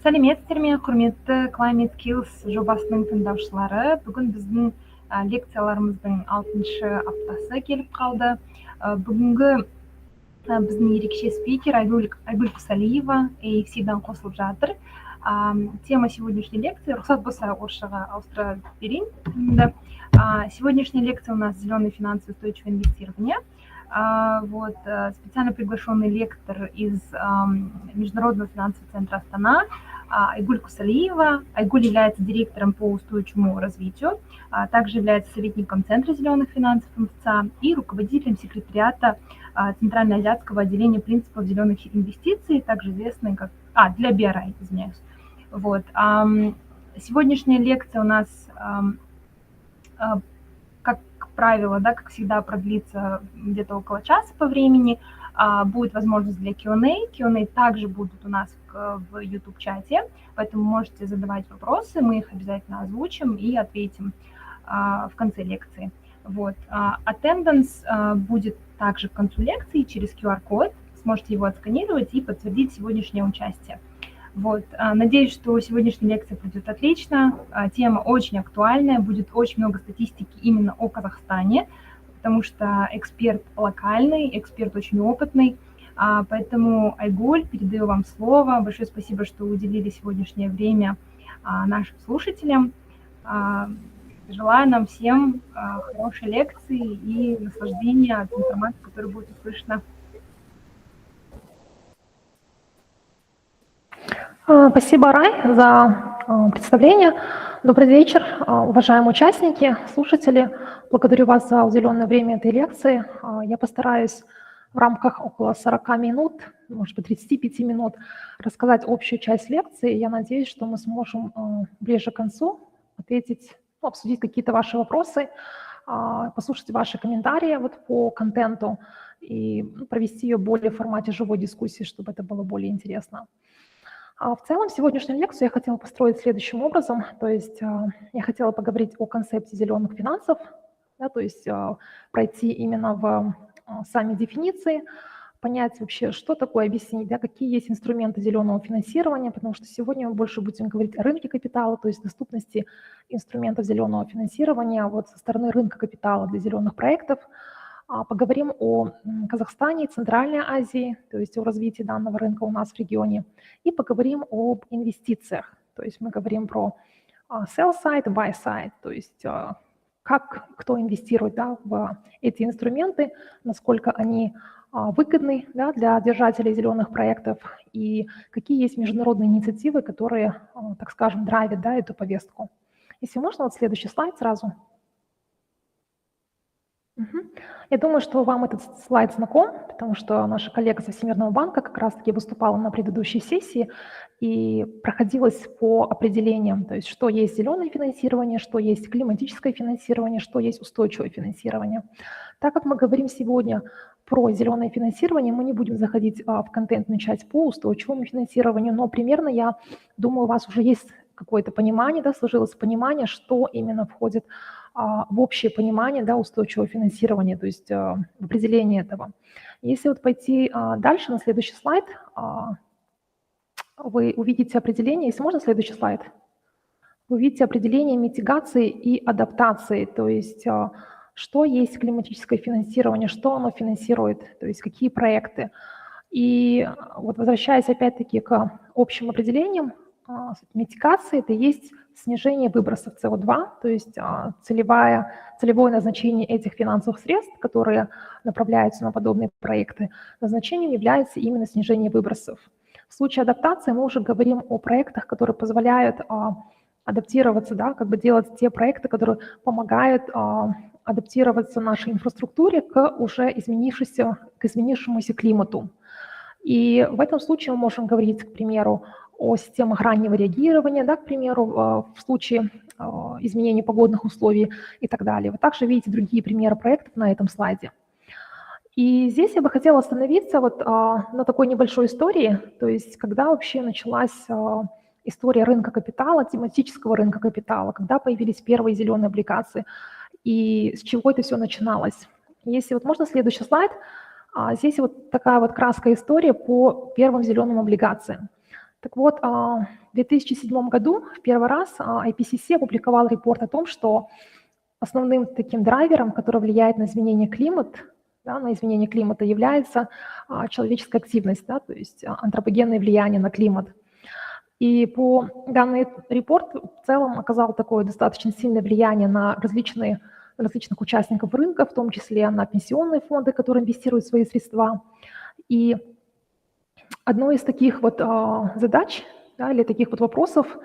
Сәлеметсіздер ме, құрметті Climate Kills жобасының тыңдаушылары. Бүгін біздің лекцияларымыздың 6-шы аптасы келіп қалды. Бүгінгі біздің ерекше спикер Айгүл Құсалиева AFC-дан қосылып жатыр. Тема сегодняшней лекции, рұқсат болса орысшаға ауыстыра берейін. Сегодняшняя лекция у нас «Зеленое финансово устойчивое инвестирование». Специально приглашенный лектор из Международного финансового центра Астана Айгуль Кусалиева. Айгуль является директором по устойчивому развитию, также является советником Центра зеленых финансов МФЦА и руководителем секретариата Центральноазиатского отделения принципов зеленых инвестиций, также известный как... для BRI, извиняюсь. Сегодняшняя лекция у нас, как правило, как всегда, продлится где-то около часа по времени. Будет возможность для Q&A. Q&A также будут у нас в YouTube-чате, поэтому можете задавать вопросы, мы их обязательно озвучим и ответим в конце лекции. Attendance будет также в конце лекции через QR-код, сможете его отсканировать и подтвердить сегодняшнее участие. Надеюсь, что сегодняшняя лекция пройдет отлично, тема очень актуальная, будет очень много статистики именно о Казахстане, потому что эксперт локальный, эксперт очень опытный, поэтому, Айгуль, передаю вам слово. Большое спасибо, что уделили сегодняшнее время нашим слушателям. Желаю нам всем хорошей лекции и наслаждения от информации, которая будет услышана. Спасибо, Рай, за представление. Добрый вечер, уважаемые участники, слушатели. Благодарю вас за уделенное время этой лекции. Я постараюсь в рамках около 40 минут, может быть, 35 минут рассказать общую часть лекции. Я надеюсь, что мы сможем ближе к концу ответить, обсудить какие-то ваши вопросы, послушать ваши комментарии по контенту и провести ее более в формате живой дискуссии, чтобы это было более интересно. В целом, сегодняшнюю лекцию я хотела построить следующим образом, то есть я хотела поговорить о концепте зеленых финансов, то есть пройти именно в сами дефиниции, понять вообще, что такое, объяснить, какие есть инструменты зеленого финансирования, потому что сегодня мы больше будем говорить о рынке капитала, то есть доступности инструментов зеленого финансирования со стороны рынка капитала для зеленых проектов. Поговорим о Казахстане, Центральной Азии, то есть о развитии данного рынка у нас в регионе, и поговорим об инвестициях, то есть мы говорим про sell side, buy side, то есть как кто инвестирует в эти инструменты, насколько они выгодны для держателей зеленых проектов и какие есть международные инициативы, которые, так скажем, драйвят эту повестку. Если можно, следующий слайд сразу. Я думаю, что вам этот слайд знаком, потому что наша коллега со Всемирного банка как раз-таки выступала на предыдущей сессии и проходилась по определениям, то есть что есть зеленое финансирование, что есть климатическое финансирование, что есть устойчивое финансирование. Так как мы говорим сегодня про зеленое финансирование, мы не будем заходить в контентную часть по устойчивому финансированию, но примерно, я думаю, у вас уже есть какое-то понимание, сложилось понимание, что именно входит в общее понимание устойчивого финансирования, то есть в определение этого. Если пойти дальше на следующий слайд, вы увидите определение, если можно, следующий слайд, вы увидите определение митигации и адаптации, то есть что есть климатическое финансирование, что оно финансирует, то есть какие проекты. И возвращаясь опять-таки к общим определениям, митигация – это есть снижение выбросов СО2, то есть целевое назначение этих финансовых средств, которые направляются на подобные проекты, назначением является именно снижение выбросов. В случае адаптации мы уже говорим о проектах, которые позволяют адаптироваться, делать те проекты, которые помогают адаптироваться нашей инфраструктуре к уже изменившемуся климату. И в этом случае мы можем говорить, к примеру, о системах раннего реагирования, к примеру, в случае изменения погодных условий и так далее. Вы также видите другие примеры проектов на этом слайде. И здесь я бы хотела остановиться на такой небольшой истории, то есть когда вообще началась история рынка капитала, тематического рынка капитала, когда появились первые зеленые облигации и с чего это все начиналось. Если можно следующий слайд, Здесь вот такая вот краткая история по первым зеленым облигациям. Так вот, в 2007 году в первый раз IPCC опубликовал репорт о том, что основным таким драйвером, который влияет на изменение климата, да, на изменение климата, является человеческая активность, да, то есть антропогенное влияние на климат. И по данный репорт в целом оказал такое достаточно сильное влияние на различных участников рынка, в том числе на пенсионные фонды, которые инвестируют свои средства. И одной из таких вот задач, да, или таких вот вопросов,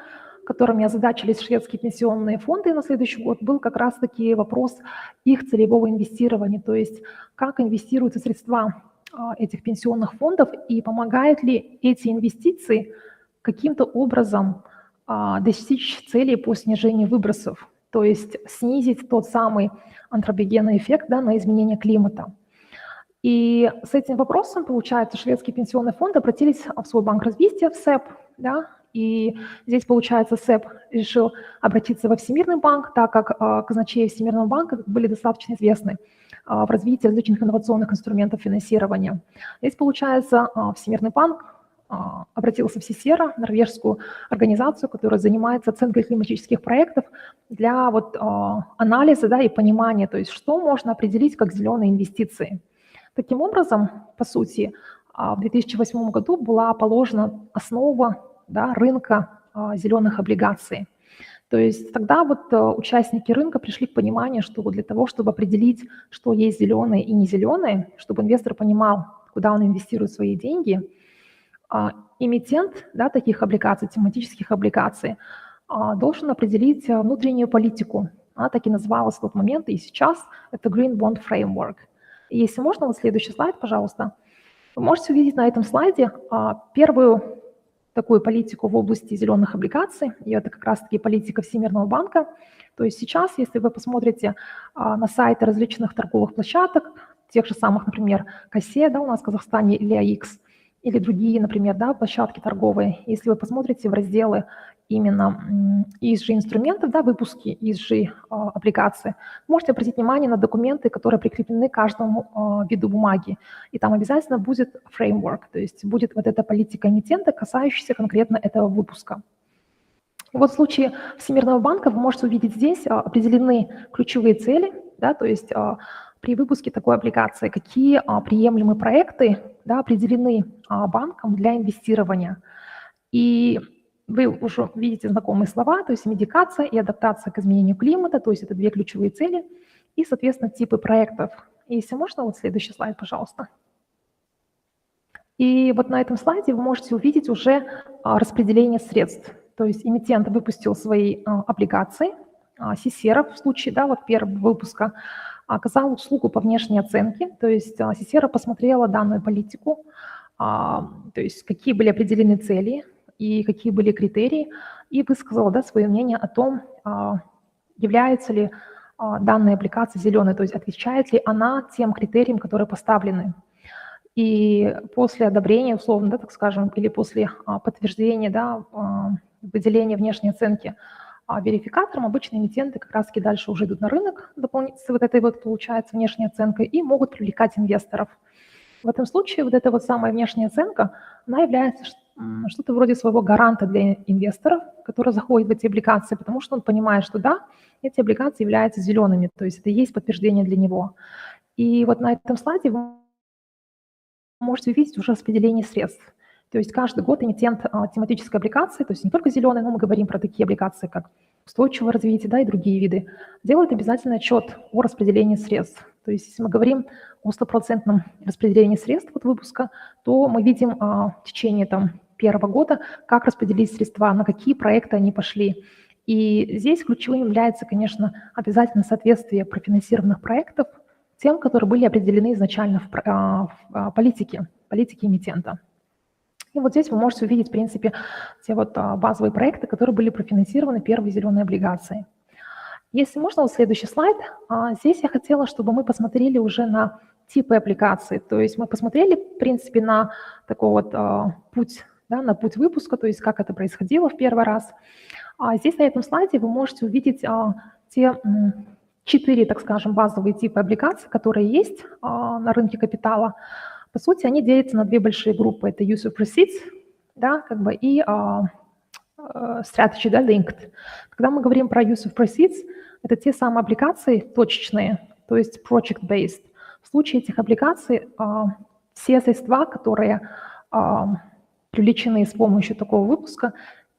которыми озадачились шведские пенсионные фонды на следующий год, был как раз-таки вопрос их целевого инвестирования, то есть как инвестируются средства этих пенсионных фондов и помогают ли эти инвестиции каким-то образом достичь целей по снижению выбросов, то есть снизить тот самый антропогенный эффект, да, на изменение климата. И с этим вопросом, получается, шведский пенсионный фонд обратились в свой банк развития, в СЭП, да, и здесь, получается, СЭП решил обратиться во Всемирный банк, так как казначеи Всемирного банка были достаточно известны в развитии различных инновационных инструментов финансирования. Здесь, получается, Всемирный банк обратился в СИСЕРА, норвежскую организацию, которая занимается оценкой климатических проектов для вот анализа, да, и понимания, то есть что можно определить как зеленые инвестиции. Таким образом, по сути, в 2008 году была положена основа, да, рынка зеленых облигаций. То есть тогда вот участники рынка пришли к пониманию, что для того, чтобы определить, что есть зеленые и не зеленые, чтобы инвестор понимал, куда он инвестирует свои деньги, эмитент, да, таких облигаций, тематических облигаций, должен определить внутреннюю политику. Она так и называлась в тот момент, и сейчас это Green Bond Framework. И если можно, вот следующий слайд, пожалуйста. Вы можете увидеть на этом слайде первую такую политику в области зеленых облигаций, и это как раз-таки политика Всемирного банка. То есть сейчас, если вы посмотрите на сайты различных торговых площадок, тех же самых, например, КАСЕ, да, у нас в Казахстане, или АИКС, или другие, например, да, площадки торговые, если вы посмотрите в разделы именно ESG инструментов, да, выпуски ESG облигаций, можете обратить внимание на документы, которые прикреплены к каждому виду бумаги. И там обязательно будет фреймворк, то есть будет вот эта политика эмитента, касающаяся конкретно этого выпуска. И вот в случае Всемирного банка вы можете увидеть здесь определены ключевые цели, да, то есть при выпуске такой облигации, какие приемлемые проекты, да, определены банком для инвестирования. И вы уже видите знакомые слова, то есть медикация и адаптация к изменению климата, то есть это две ключевые цели, и, соответственно, типы проектов. И если можно, вот следующий слайд, пожалуйста. И вот на этом слайде вы можете увидеть уже распределение средств. То есть эмитент выпустил свои облигации, СИСЕРА в случае, да, вот первого выпуска, оказал услугу по внешней оценке, то есть СИСЕРА посмотрела данную политику, то есть какие были определены цели и какие были критерии, и высказала, да, свое мнение о том, является ли данная облигация зеленой, то есть отвечает ли она тем критериям, которые поставлены. И после одобрения, условно, да, так скажем, или после подтверждения, да, выделения внешней оценки верификатором, обычные эмитенты как раз-таки дальше уже идут на рынок с вот этой вот, получается, внешней оценкой и могут привлекать инвесторов. В этом случае вот эта вот самая внешняя оценка, она является что-то вроде своего гаранта для инвесторов, который заходит в эти облигации, потому что он понимает, что да, эти облигации являются зелеными, то есть это и есть подтверждение для него. И вот на этом слайде вы можете увидеть уже распределение средств. То есть каждый год эмитент тематической облигации, то есть не только зеленые, но мы говорим про такие облигации, как устойчивое развитие, да, и другие виды, делает обязательно отчет о распределении средств. То есть если мы говорим о 100% распределении средств от выпуска, то мы видим в течение первого года, как распределить средства, на какие проекты они пошли. И здесь ключевым является, конечно, обязательно соответствие профинансированных проектов тем, которые были определены изначально в политике эмитента. И вот здесь вы можете увидеть, в принципе, те вот базовые проекты, которые были профинансированы первой зеленой облигацией. Если можно, вот следующий слайд. Здесь я хотела, чтобы мы посмотрели уже на типы облигаций. То есть мы посмотрели, в принципе, на такой вот путь, да, на путь выпуска, то есть как это происходило в первый раз. Здесь на этом слайде вы можете увидеть те 4, так скажем, базовые типы облигаций, которые есть на рынке капитала. По сути, они делятся на две большие группы. Это use of proceeds, да, как бы, и strategy, да, linked. Когда мы говорим про use of proceeds, это те самые облигации точечные, то есть project-based. В случае этих облигаций все средства, которые привлечены с помощью такого выпуска,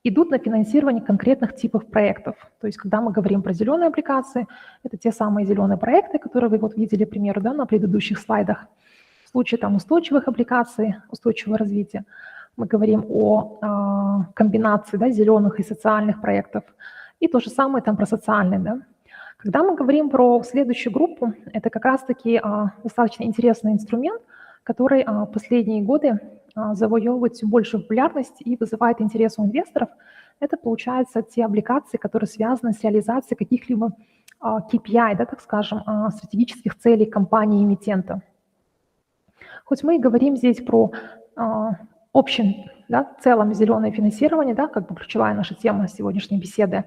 идут на финансирование конкретных типов проектов. То есть когда мы говорим про зеленые облигации, это те самые зеленые проекты, которые вы вот видели, к примеру, да, на предыдущих слайдах. В случае там устойчивых облигаций, устойчивого развития, мы говорим о комбинации, да, зеленых и социальных проектов. И то же самое там про социальные. Да. Когда мы говорим про следующую группу, это как раз-таки достаточно интересный инструмент, который последние годы завоевывает все большую популярность и вызывает интерес у инвесторов. Это, получается, те облигации, которые связаны с реализацией каких-либо KPI, да, так скажем, стратегических целей компании-эмитента. Хоть мы и говорим здесь про общем, да, в целом зеленое финансирование, да, как бы ключевая наша тема сегодняшней беседы,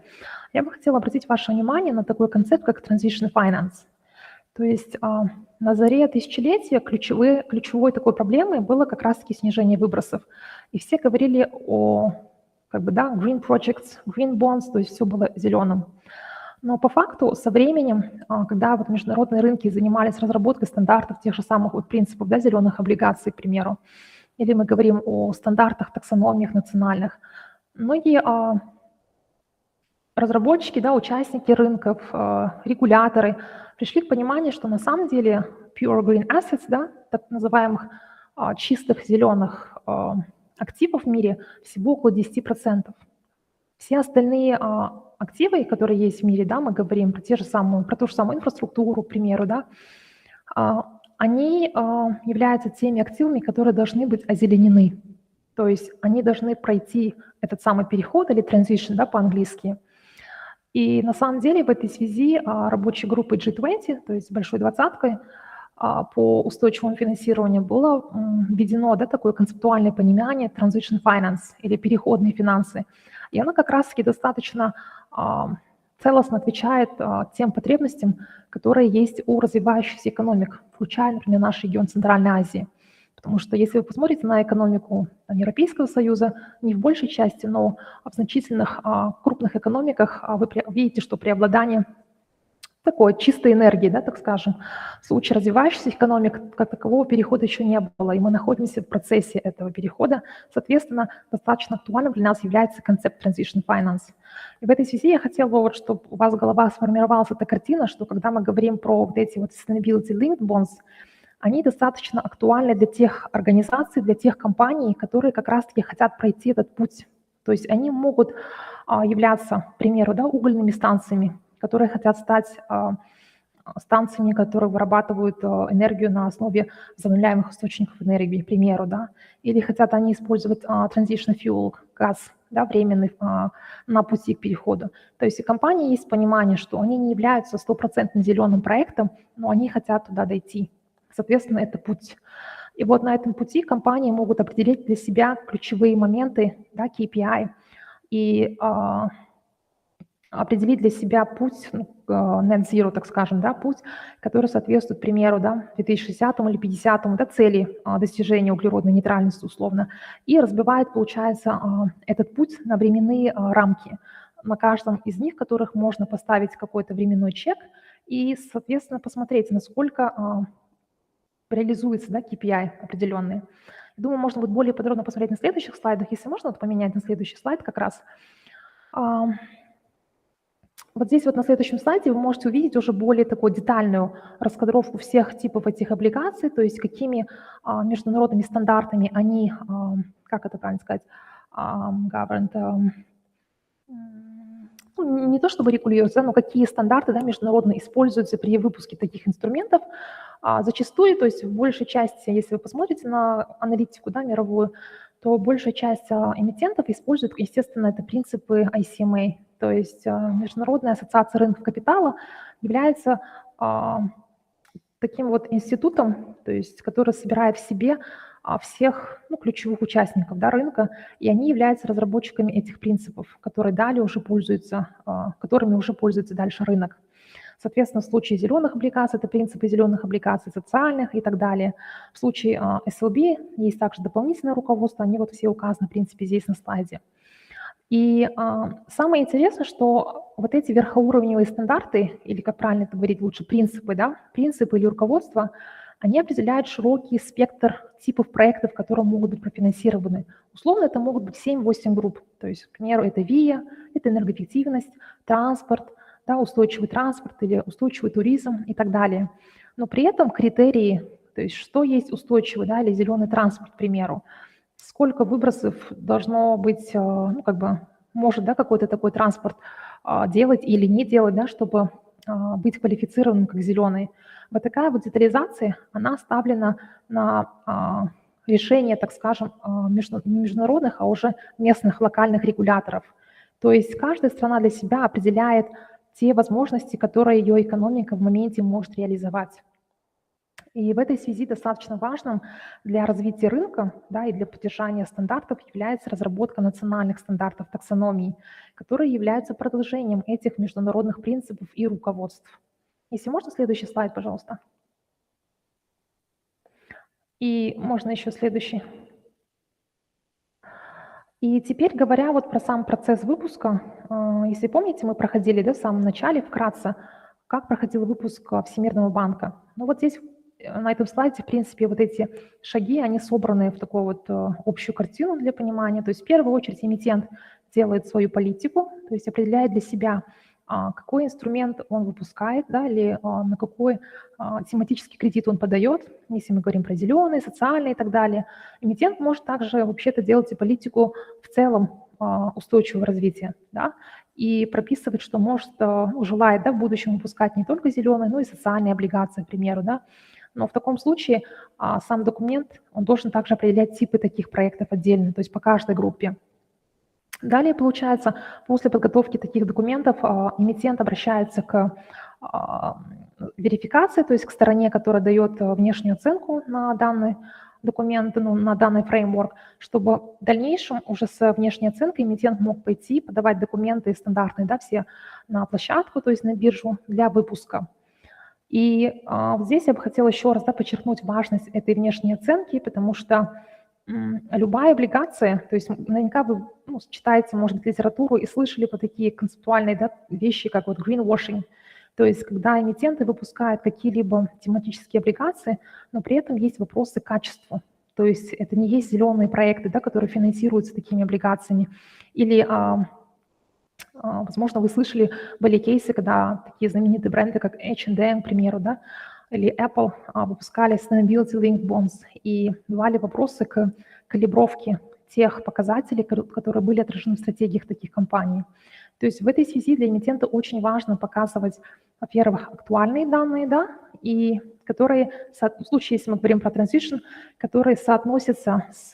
я бы хотела обратить ваше внимание на такой концепт, как transition finance. То есть на заре тысячелетия ключевой такой проблемой было как раз-таки снижение выбросов. И все говорили о, как бы, да, green projects, green bonds, то есть все было зеленым. Но по факту со временем, когда вот международные рынки занимались разработкой стандартов тех же самых вот принципов, да, зеленых облигаций, к примеру, или мы говорим о стандартах таксономиях национальных, многие разработчики, да, участники рынков, регуляторы пришли к пониманию, что на самом деле pure green assets, да, так называемых чистых зеленых активов в мире всего около 10%. Все остальные активы, которые есть в мире, да, мы говорим про ту же самую инфраструктуру, к примеру, да, они являются теми активами, которые должны быть озеленены. То есть они должны пройти этот самый переход или transition, да, по-английски. И на самом деле в этой связи рабочей группой G20, то есть большой двадцаткой, по устойчивому финансированию было введено, да, такое концептуальное понимание transition finance или переходные финансы. И оно как раз-таки достаточно целостно отвечает тем потребностям, которые есть у развивающихся экономик, включая, например, наш регион Центральной Азии. Потому что если вы посмотрите на экономику Европейского Союза, не в большей части, но в значительных крупных экономиках вы видите, что преобладание такой чистой энергии, да, так скажем. В случае развивающихся экономик как такового перехода еще не было, и мы находимся в процессе этого перехода. Соответственно, достаточно актуальным для нас является концепт Transition Finance. И в этой связи я хотела бы, вот, чтобы у вас в головах сформировалась эта картина, что когда мы говорим про вот эти вот Sustainability Linked Bonds, они достаточно актуальны для тех организаций, для тех компаний, которые как раз-таки хотят пройти этот путь. То есть они могут являться, к примеру, да, угольными станциями, которые хотят стать станциями, которые вырабатывают энергию на основе возобновляемых источников энергии, к примеру, да, или хотят они использовать transition fuel, газ, да, временный на пути к переходу. То есть у компании есть понимание, что они не являются стопроцентно зеленым проектом, но они хотят туда дойти. Соответственно, это путь. И вот на этом пути компании могут определить для себя ключевые моменты, да, KPI, и определить для себя путь, net zero, так скажем, да, путь, который соответствует, к примеру, да, 2060 или 50 да, цели достижения углеродной нейтральности условно, и разбивает, получается, этот путь на временные рамки, на каждом из них, которых можно поставить какой-то временной чек и, соответственно, посмотреть, насколько реализуется, да, KPI определенные. Думаю, можно будет более подробно посмотреть на следующих слайдах. Если можно, вот поменять на следующий слайд как раз. Вот здесь вот на следующем слайде вы можете увидеть уже более такую детальную раскадровку всех типов этих облигаций, то есть какими международными стандартами они, как это правильно сказать, governed, ну, не то чтобы регулируются, но какие стандарты, да, международно используются при выпуске таких инструментов. Зачастую, то есть в большей части, если вы посмотрите на аналитику, да, мировую, то большая часть эмитентов использует, естественно, это принципы ICMA, то есть Международная ассоциация рынков капитала является таким вот институтом, то есть, который собирает в себе всех, ну, ключевых участников, да, рынка, и они являются разработчиками этих принципов, которые далее уже пользуются, которыми уже пользуется дальше рынок. Соответственно, в случае зеленых облигаций это принципы зеленых облигаций, социальных и так далее. В случае SLB есть также дополнительное руководство, они вот все указаны, в принципе, здесь на слайде. И самое интересное, что вот эти верхоуровневые стандарты, или, как правильно это говорить лучше, принципы, да, принципы или руководство, они определяют широкий спектр типов проектов, которые могут быть профинансированы. Условно это могут быть 7-8 групп. То есть, к примеру, это ВИА, это энергоэффективность, транспорт, да, устойчивый транспорт или устойчивый туризм и так далее. Но при этом критерии, то есть что есть устойчивый, да, или зеленый транспорт, к примеру, сколько выбросов должно быть, ну, как бы, может, да, какой-то такой транспорт делать или не делать, да, чтобы быть квалифицированным как зеленый. Вот такая вот детализация, она оставлена на решение, так скажем, не международных, а уже местных локальных регуляторов. То есть каждая страна для себя определяет те возможности, которые ее экономика в моменте может реализовать. И в этой связи достаточно важным для развития рынка, да, и для поддержания стандартов является разработка национальных стандартов таксономии, которые являются продолжением этих международных принципов и руководств. Если можно, следующий слайд, пожалуйста. И можно еще следующий. И теперь, говоря вот про сам процесс выпуска, если помните, мы проходили, да, в самом начале вкратце, как проходил выпуск Всемирного банка. Ну вот здесь на этом слайде, в принципе, вот эти шаги, они собраны в такую вот общую картину для понимания. То есть в первую очередь эмитент делает свою политику, то есть определяет для себя, какой инструмент он выпускает, да, или на какой тематический кредит он подает, если мы говорим про зеленые, социальные и так далее. Эмитент может также вообще-то делать и политику в целом устойчивого развития, да, и прописывать, что может, желает, да, в будущем выпускать не только зеленые, но и социальные облигации, к примеру, да. Но в таком случае сам документ, он должен также определять типы таких проектов отдельно, то есть по каждой группе. Далее, получается, после подготовки таких документов эмитент обращается к верификации, то есть к стороне, которая дает внешнюю оценку на данный документ, ну, на данный фреймворк, чтобы в дальнейшем уже с внешней оценкой эмитент мог пойти, подавать документы стандартные, да, все на площадку, то есть на биржу для выпуска. И здесь я бы хотела еще раз, да, подчеркнуть важность этой внешней оценки, потому что любая облигация, то есть наверняка вы читаете, может быть, литературу и слышали про такие концептуальные, да, вещи, как вот greenwashing, то есть когда эмитенты выпускают какие-либо тематические облигации, но при этом есть вопросы к качеству. То есть это не есть зеленые проекты, да, которые финансируются такими облигациями. Или, возможно, вы слышали, были кейсы, когда такие знаменитые бренды, как H&M, к примеру, да, или Apple выпускали Sustainability Linked Bonds, и бывали вопросы к калибровке тех показателей, которые были отражены в стратегиях таких компаний. То есть в этой связи для эмитента очень важно показывать, во-первых, актуальные данные, да, и которые, в случае, если мы говорим про transition, которые соотносятся с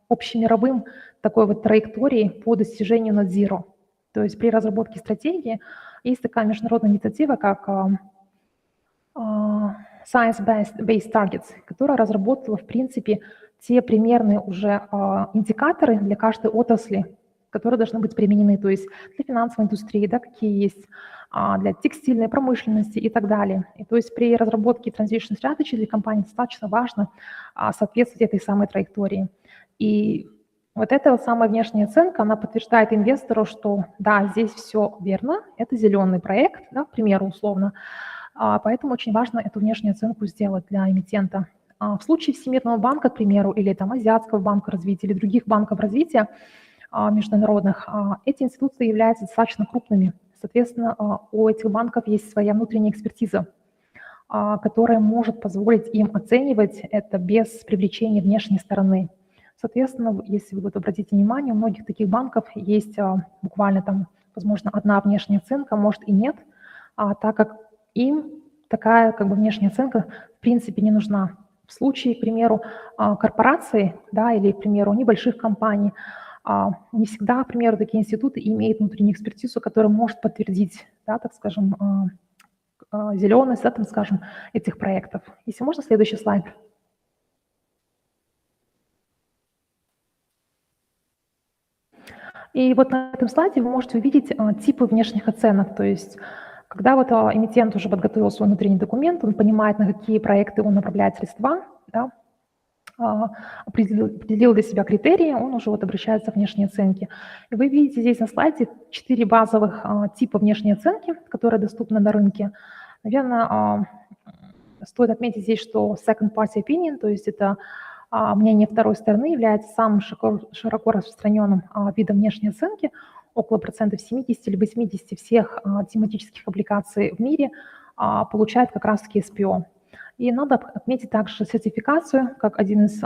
общемировым такой вот траекторией по достижению net zero. То есть при разработке стратегии есть такая международная инициатива, как Science-Based Targets, которая разработала, в принципе, те примерные уже индикаторы для каждой отрасли, которые должны быть применены, то есть для финансовой индустрии, да, какие есть, для текстильной промышленности и так далее. И то есть при разработке Transition Strategy для компании достаточно важно соответствовать этой самой траектории. И вот эта вот самая внешняя оценка, она подтверждает инвестору, что да, здесь все верно, это зеленый проект, да, к примеру, условно, поэтому очень важно эту внешнюю оценку сделать для эмитента. В случае Всемирного банка, к примеру, или там Азиатского банка развития, или других банков развития международных, эти институции являются достаточно крупными. Соответственно, у этих банков есть своя внутренняя экспертиза, которая может позволить им оценивать это без привлечения внешней стороны. Соответственно, если вы обратите внимание, у многих таких банков есть буквально там, возможно, одна внешняя оценка, может и нет, так как им такая как бы внешняя оценка в принципе не нужна. В случае, к примеру, корпораций, да, или, к примеру, небольших компаний, не всегда, к примеру, такие институты имеют внутреннюю экспертизу, которая может подтвердить, да, так скажем, зеленость, да, там, скажем, этих проектов. Если можно, следующий слайд. И вот на этом слайде вы можете увидеть типы внешних оценок, то есть Когда вот эмитент уже подготовил свой внутренний документ, он понимает, на какие проекты он направляет средства, да, определил для себя критерии, он уже вот обращается к внешней оценке. И вы видите здесь на слайде 4 базовых типа внешней оценки, которые доступны на рынке. Наверное, стоит отметить здесь, что second party opinion, то есть это мнение второй стороны, является самым широко распространенным видом внешней оценки. Около процентов 70 или 80 всех тематических аппликаций в мире получают как раз-таки SPO. И надо отметить также сертификацию как один из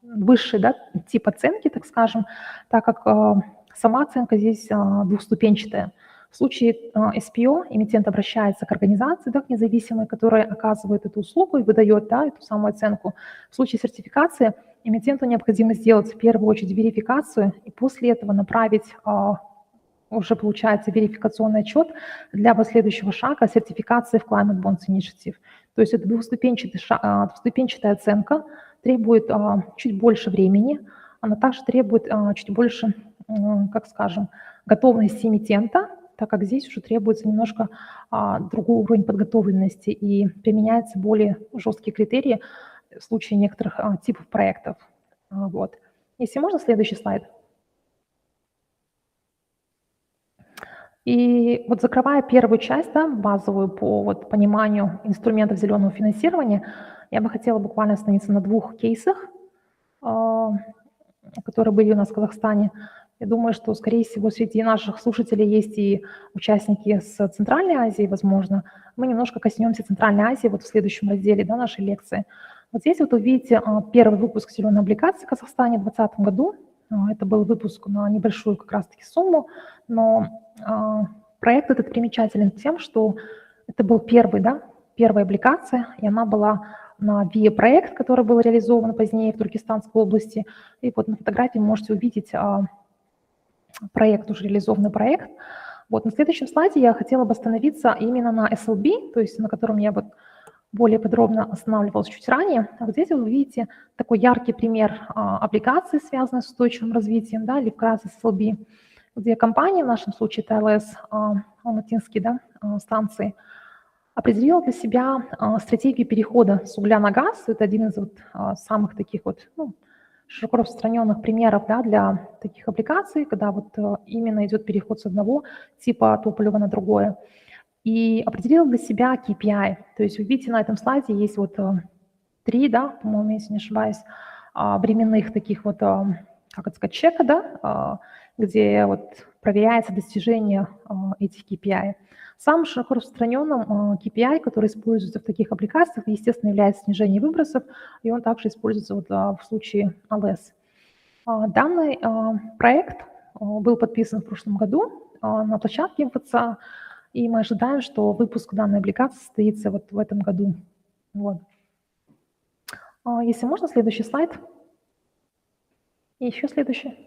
высший, да, тип оценки, так скажем, так как сама оценка здесь двухступенчатая. В случае SPO эмитент обращается к организации, да, к независимой, которая оказывает эту услугу и выдает, да, эту самую оценку. В случае сертификации эмитенту необходимо сделать в первую очередь верификацию и после этого направить уже получается верификационный отчет для последующего шага сертификации в Climate Bonds Initiative. То есть это двухступенчатая оценка, требует чуть больше времени, она также требует чуть больше, как скажем, готовности эмитента, так как здесь уже требуется немножко другой уровень подготовленности и применяются более жесткие критерии в случае некоторых типов проектов. Вот. Если можно, следующий слайд. И вот закрывая первую часть, да, базовую по вот пониманию инструментов зеленого финансирования, я бы хотела буквально остановиться на 2 кейсах, которые были у нас в Казахстане. Я думаю, что, скорее всего, среди наших слушателей есть и участники с Центральной Азии, возможно. Мы немножко коснемся Центральной Азии вот в следующем разделе, да, нашей лекции. Вот здесь вот увидите первый выпуск зеленой облигации в Казахстане в 2020 году. Это был выпуск на небольшую как раз-таки сумму, но проект этот примечателен тем, что это был первая облигация, и она была на ВИА-проект, который был реализован позднее в Туркестанской области. И вот на фотографии вы можете увидеть проект, уже реализованный проект. Вот на следующем слайде я хотела бы остановиться именно на SLB, то есть на котором я вот более подробно останавливалась чуть ранее. Вот здесь вы видите такой яркий пример облигаций, связанной с устойчивым развитием, да, или вкратце SLB, где компания, в нашем случае ТЛС, алматинские, да, станции, определила для себя стратегию перехода с угля на газ. Это один из вот самых таких вот широко распространенных примеров, да, для таких аппликаций, когда вот именно идет переход с одного типа топлива на другое. И определила для себя KPI. То есть вы видите на этом слайде есть вот 3, да, по-моему, если не ошибаюсь, временных таких вот, как это сказать, чека, да, где вот проверяется достижение этих KPI. Самым широко распространенным KPI, который используется в таких аппликациях, естественно, является снижение выбросов, и он также используется вот в случае АЛС. Данный проект был подписан в прошлом году на площадке МФЦ, и мы ожидаем, что выпуск данной облигации состоится вот в этом году. Вот. Если можно, следующий слайд. И еще следующий.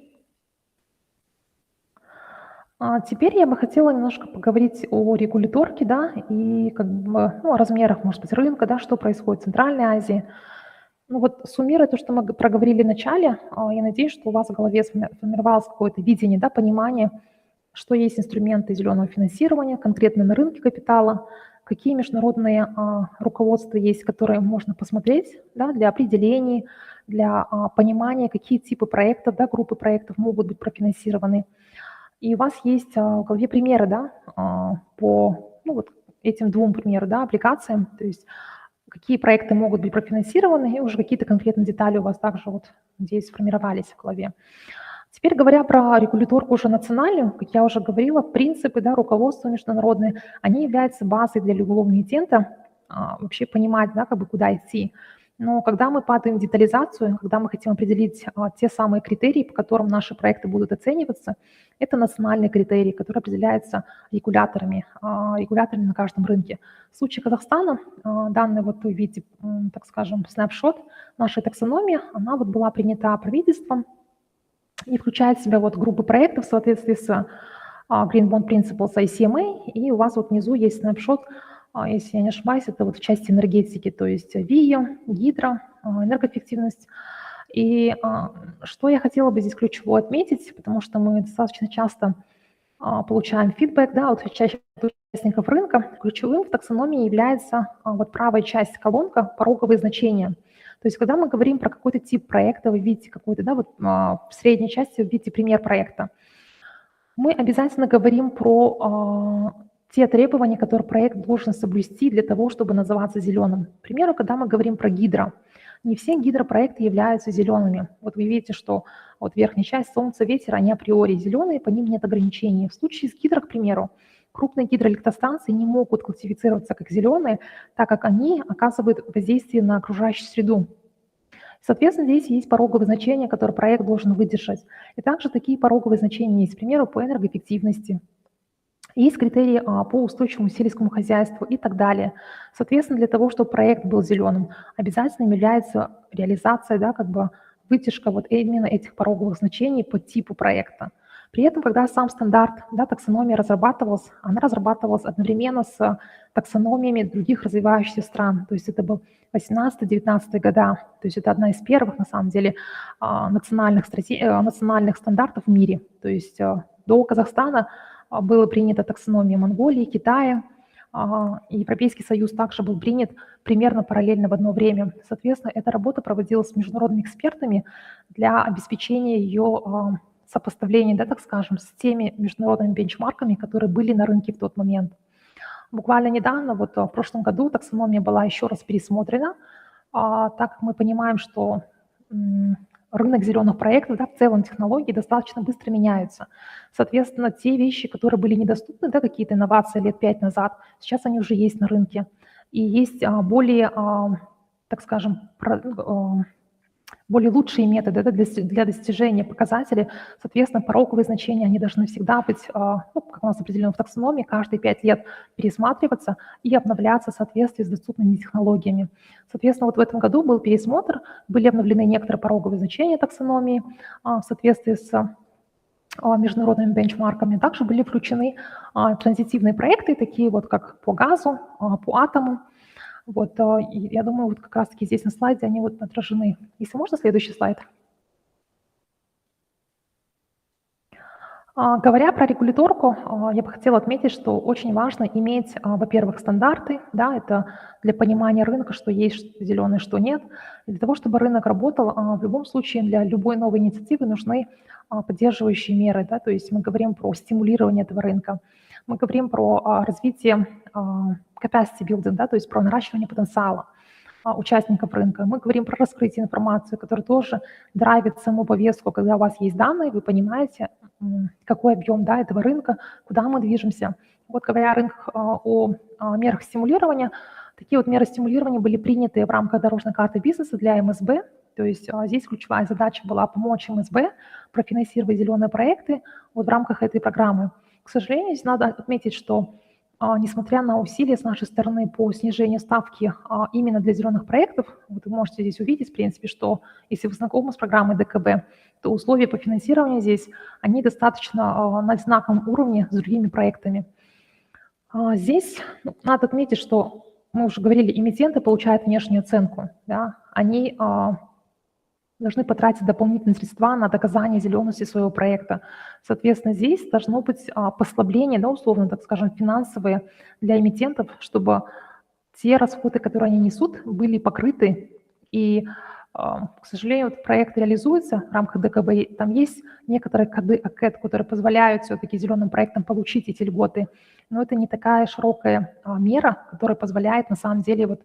Теперь я бы хотела немножко поговорить о регуляторке, да, и как бы, о размерах, может быть, рынка, да, что происходит в Центральной Азии. Ну вот суммируя то, что мы проговорили в начале, я надеюсь, что у вас в голове сформировалось какое-то видение, да, понимание, что есть инструменты зеленого финансирования конкретно на рынке капитала, какие международные руководства есть, которые можно посмотреть, да, для определений, для понимания, какие типы проектов, да, группы проектов могут быть профинансированы. И у вас есть в голове примеры, да, по вот этим 2 примерам, да, аппликациям, то есть какие проекты могут быть профинансированы, и уже какие-то конкретные детали у вас также, вот, надеюсь, сформировались в голове. Теперь, говоря про регуляторку уже национальную, как я уже говорила, принципы, да, руководства международные, они являются базой для любого эмитента вообще понимать, да, как бы куда идти. Но когда мы падаем в детализацию, когда мы хотим определить те самые критерии, по которым наши проекты будут оцениваться, это национальные критерии, которые определяются регуляторами на каждом рынке. В случае Казахстана, данный вот вы видите, так скажем, снапшот нашей таксономии, она вот была принята правительством и включает в себя вот группы проектов в соответствии с Green Bond Principles ICMA, и у вас вот внизу есть снапшот, если я не ошибаюсь, это вот в части энергетики, то есть ВИА, гидро, энергоэффективность. И что я хотела бы здесь ключево отметить, потому что мы достаточно часто получаем фидбэк, да, вот чаще участников рынка ключевым в таксономии является вот правая часть колонка «Пороговые значения». То есть когда мы говорим про какой-то тип проекта, вы видите какой-то, да, вот в средней части вы видите пример проекта, мы обязательно говорим про те требования, которые проект должен соблюсти для того, чтобы называться зеленым. К примеру, когда мы говорим про гидро, не все гидропроекты являются зелеными. Вот вы видите, что вот верхняя часть солнце, ветер, они априори зеленые, по ним нет ограничений. В случае с гидро, к примеру, крупные гидроэлектростанции не могут классифицироваться как зеленые, так как они оказывают воздействие на окружающую среду. Соответственно, здесь есть пороговые значения, которые проект должен выдержать. И также такие пороговые значения есть, к примеру, по энергоэффективности. Есть критерии по устойчивому сельскому хозяйству и так далее. Соответственно, для того, чтобы проект был зеленым, обязательно является реализация, да, как бы вытяжка вот именно этих пороговых значений по типу проекта. При этом, когда сам стандарт, да, таксономия разрабатывалась, она разрабатывалась одновременно с таксономиями других развивающихся стран. То есть это был 18-19 года. То есть это одна из первых, на самом деле, национальных стандартов в мире. То есть до Казахстана было принято таксономия Монголии, Китая, и Европейский Союз также был принят примерно параллельно в одно время. Соответственно, эта работа проводилась с международными экспертами для обеспечения ее сопоставления, да, так скажем, с теми международными бенчмарками, которые были на рынке в тот момент. Буквально недавно, вот в прошлом году, таксономия была еще раз пересмотрена, так как мы понимаем, что рынок зеленых проектов, да, в целом технологии достаточно быстро меняются. Соответственно, те вещи, которые были недоступны, да, какие-то инновации лет 5 назад, сейчас они уже есть на рынке. И есть более, так скажем, более лучшие методы, да, для достижения показателей. Соответственно, пороговые значения, они должны всегда быть, ну, как у нас определено в таксономии, каждые 5 лет пересматриваться и обновляться в соответствии с доступными технологиями. Соответственно, вот в этом году был пересмотр, были обновлены некоторые пороговые значения таксономии в соответствии с международными бенчмарками. Также были включены транзитивные проекты, такие вот как по газу, по атому. Вот, и я думаю, вот как раз-таки здесь на слайде они вот отражены. Если можно, следующий слайд. Говоря про регуляторку, я бы хотела отметить, что очень важно иметь, во-первых, стандарты, да, это для понимания рынка, что есть зеленое, что нет. И для того, чтобы рынок работал, в любом случае для любой новой инициативы нужны поддерживающие меры, да, то есть мы говорим про стимулирование этого рынка, мы говорим про развитие capacity building, да, то есть про наращивание потенциала участников рынка. Мы говорим про раскрытие информации, которая тоже драйвит саму повестку. Когда у вас есть данные, вы понимаете, какой объем, да, этого рынка, куда мы движемся. Вот говоря о мерах стимулирования, такие вот меры стимулирования были приняты в рамках дорожной карты бизнеса для МСБ. То есть здесь ключевая задача была помочь МСБ профинансировать зеленые проекты вот в рамках этой программы. К сожалению, здесь надо отметить, что несмотря на усилия с нашей стороны по снижению ставки именно для зеленых проектов, вот вы можете здесь увидеть, в принципе, что если вы знакомы с программой ДКБ, то условия по финансированию здесь, они достаточно на одинаковом уровне с другими проектами. Здесь надо отметить, что мы уже говорили, эмитенты получают внешнюю оценку, да, они должны потратить дополнительные средства на доказание зелености своего проекта. Соответственно, здесь должно быть послабление, да, условно, так скажем, финансовые для эмитентов, чтобы те расходы, которые они несут, были покрыты. И, к сожалению, вот проект реализуется в рамках ДКБ. Там есть некоторые коды АКЭД, которые позволяют все-таки зеленым проектам получить эти льготы. Но это не такая широкая мера, которая позволяет на самом деле вот,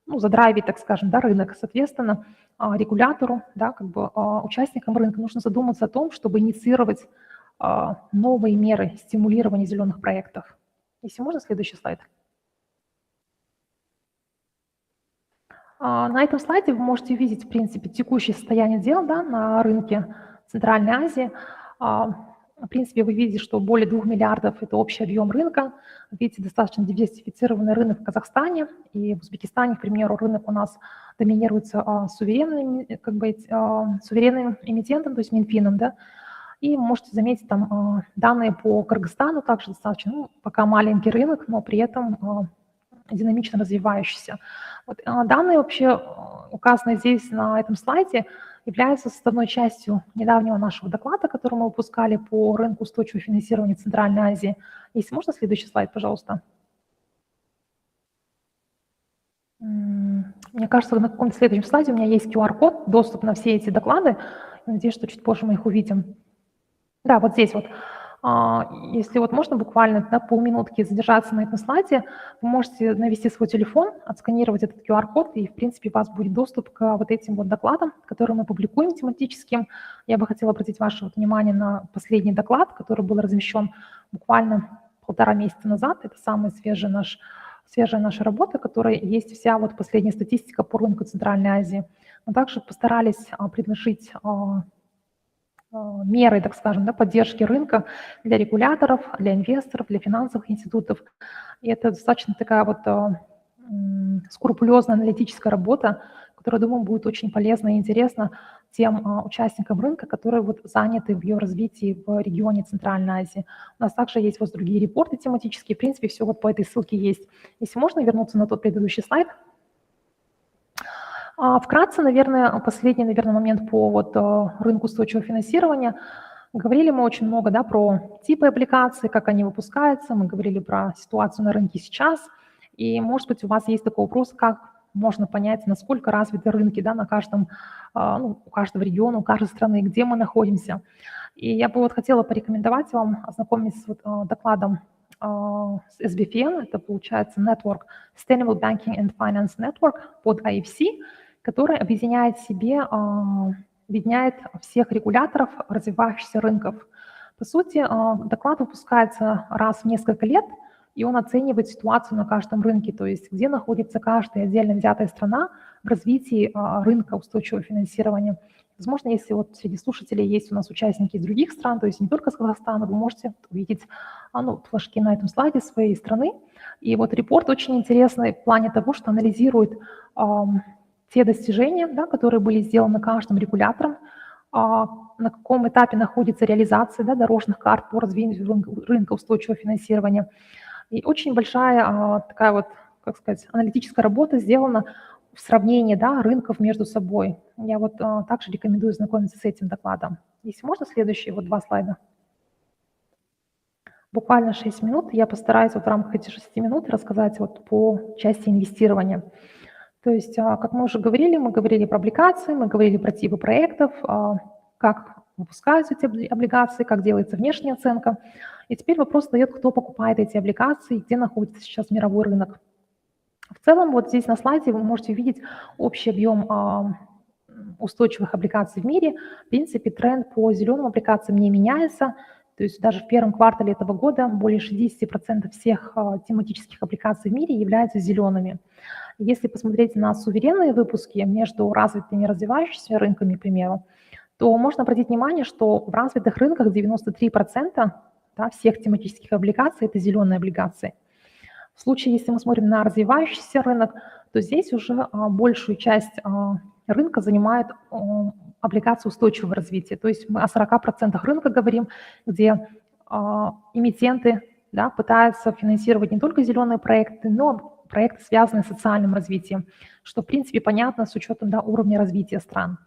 ну, задрайвить, так скажем, да, рынок. Соответственно, регулятору, да, как бы участникам рынка нужно задуматься о том, чтобы инициировать новые меры стимулирования зеленых проектов. Если можно, следующий слайд. На этом слайде вы можете увидеть, в принципе, текущее состояние дел, да, на рынке Центральной Азии. В принципе, вы видите, что более 2 миллиардов – это общий объем рынка. Видите, достаточно диверсифицированный рынок в Казахстане и в Узбекистане, к примеру, рынок у нас доминируется суверенным эмитентом, то есть Минфином, да. И можете заметить там данные по Кыргызстану, также достаточно, ну, пока маленький рынок, но при этом динамично развивающийся. Вот, данные вообще указаны здесь на этом слайде. является составной частью недавнего нашего доклада, который мы выпускали по рынку устойчивого финансирования Центральной Азии. Если можно, следующий слайд, пожалуйста. Мне кажется, на каком-то следующем слайде у меня есть QR-код, доступ на все эти доклады. Надеюсь, что чуть позже мы их увидим. Да, вот здесь вот. Если вот можно буквально полминутки задержаться на этом слайде, вы можете навести свой телефон, отсканировать этот QR-код, и, в принципе, у вас будет доступ к вот этим вот докладам, которые мы публикуем тематическим. Я бы хотела обратить ваше внимание на последний доклад, который был размещен буквально 1,5 месяца назад. Это самая свежая наша работа, в которой есть вся вот последняя статистика по рынку Центральной Азии. Мы также постарались предложить меры, так скажем, поддержки рынка для регуляторов, для инвесторов, для финансовых институтов. И это достаточно такая вот скрупулезная аналитическая работа, которая, думаю, будет очень полезна и интересна тем участникам рынка, которые вот заняты в ее развитии в регионе Центральной Азии. У нас также есть вот другие репорты тематические. В принципе, все вот по этой ссылке есть. Если можно вернуться на тот предыдущий слайд. Вкратце, наверное, последний, момент по вот рынку устойчивого финансирования. Говорили мы очень много, про типы облигаций, как они выпускаются, мы говорили про ситуацию на рынке сейчас. И, может быть, у вас есть такой вопрос, как можно понять, насколько развиты рынки, на каждом, у каждого региона, у каждой страны, где мы находимся. И я бы вот хотела порекомендовать вам ознакомиться с докладом с SBFN, это получается Network Sustainable Banking and Finance Network под IFC, который объединяет в себе, объединяет всех регуляторов развивающихся рынков. По сути, доклад выпускается раз в несколько лет, и он оценивает ситуацию на каждом рынке, то есть где находится каждая отдельно взятая страна в развитии рынка устойчивого финансирования. Возможно, если вот среди слушателей есть у нас участники из других стран, то есть не только с Казахстана, вы можете увидеть флажки на этом слайде своей страны. И вот репорт очень интересный в плане того, что анализирует те достижения, которые были сделаны каждым регулятором, на каком этапе находится реализация дорожных карт по развитию рынка устойчивого финансирования. И очень большая такая вот, как сказать, аналитическая работа сделана в сравнении рынков между собой. Я вот также рекомендую знакомиться с этим докладом. Если можно, следующие вот 2 слайда. Буквально 6 минут. Я постараюсь вот в рамках этих 6 минут рассказать вот по части инвестирования. То есть, как мы уже говорили, мы говорили про облигации, мы говорили про типы проектов, как выпускаются эти облигации, как делается внешняя оценка. И теперь вопрос встает, кто покупает эти облигации, где находится сейчас мировой рынок. В целом, вот здесь на слайде вы можете увидеть общий объем устойчивых облигаций в мире. В принципе, тренд по зеленым облигациям не меняется. То есть даже в первом квартале этого года более 60% всех тематических облигаций в мире являются зелеными. Если посмотреть на суверенные выпуски между развитыми и развивающимися рынками, к примеру, то можно обратить внимание, что в развитых рынках 93% всех тематических облигаций – это зеленые облигации. В случае, если мы смотрим на развивающийся рынок, то здесь уже большую часть рынка занимают облигации устойчивого развития. То есть мы о 40% рынка говорим, где эмитенты пытаются финансировать не только зеленые проекты, но проекты, связанные с социальным развитием, что, в принципе, понятно с учетом уровня развития стран.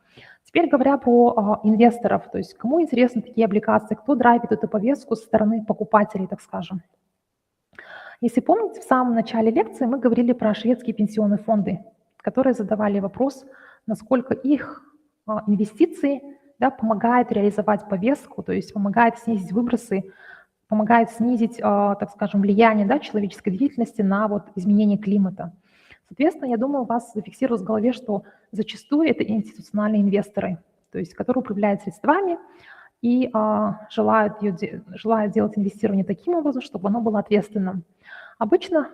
Теперь говоря про инвесторов, то есть кому интересны такие облигации, кто драйвит эту повестку со стороны покупателей, так скажем. Если помните, в самом начале лекции мы говорили про шведские пенсионные фонды, которые задавали вопрос, насколько их инвестиции помогают реализовать повестку, то есть помогает снизить выбросы, помогает снизить, так скажем, влияние человеческой деятельности на вот изменение климата. Соответственно, я думаю, у вас зафиксировалось в голове, что зачастую это институциональные инвесторы, то есть которые управляют средствами и желают делать инвестирование таким образом, чтобы оно было ответственным. Обычно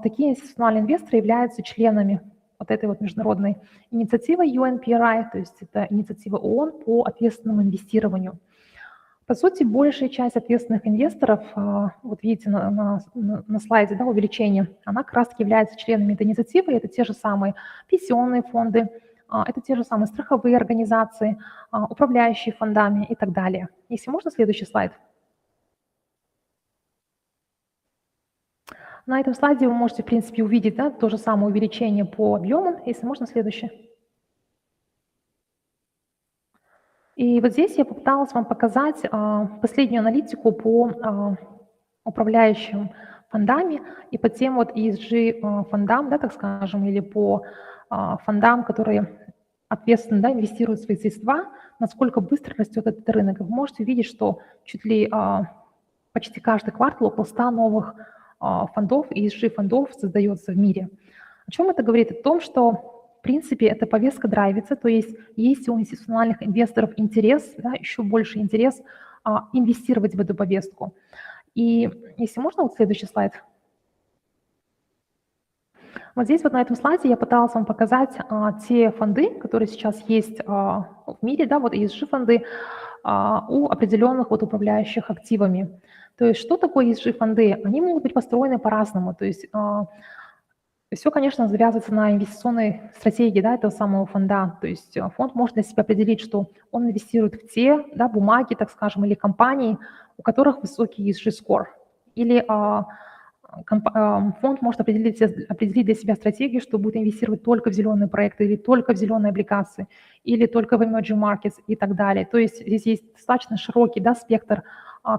такие институциональные инвесторы являются членами вот этой вот международной инициативы UNPRI, то есть это инициатива ООН по ответственному инвестированию. По сути, большая часть ответственных инвесторов, вот видите на слайде, увеличение, она как раз является членами этой инициативы. Это те же самые пенсионные фонды, это те же самые страховые организации, управляющие фондами и так далее. Если можно, следующий слайд. На этом слайде вы можете, в принципе, увидеть то же самое увеличение по объемам. Если можно, следующий. И вот здесь я попыталась вам показать последнюю аналитику по управляющим фондами и по тем вот ESG фондам, да, так скажем, или по фондам, которые ответственно, да, инвестируют свои средства, насколько быстро растет этот рынок. Вы можете увидеть, что чуть ли почти каждый квартал около 100 новых фондов, ESG-фондов создается в мире. О чем это говорит? О том, что, в принципе, эта повестка драйвится, то есть у институциональных инвесторов интерес, да, еще больше интерес инвестировать в эту повестку. И если можно, вот следующий слайд. Вот здесь вот на этом слайде я пыталась вам показать те фонды, которые сейчас есть в мире, да, вот ESG-фонды у определенных вот управляющих активами. То есть что такое ESG-фонды? Они могут быть построены по-разному. То есть все, конечно, завязывается на инвестиционной стратегии, да, этого самого фонда. То есть фонд может для себя определить, что он инвестирует в те, да, бумаги, так скажем, или компании, у которых высокий ESG-скор. Или фонд может определить для себя стратегию, что будет инвестировать только в зеленые проекты, или только в зеленые облигации, или только в emerging markets и так далее. То есть здесь есть достаточно широкий, да, спектр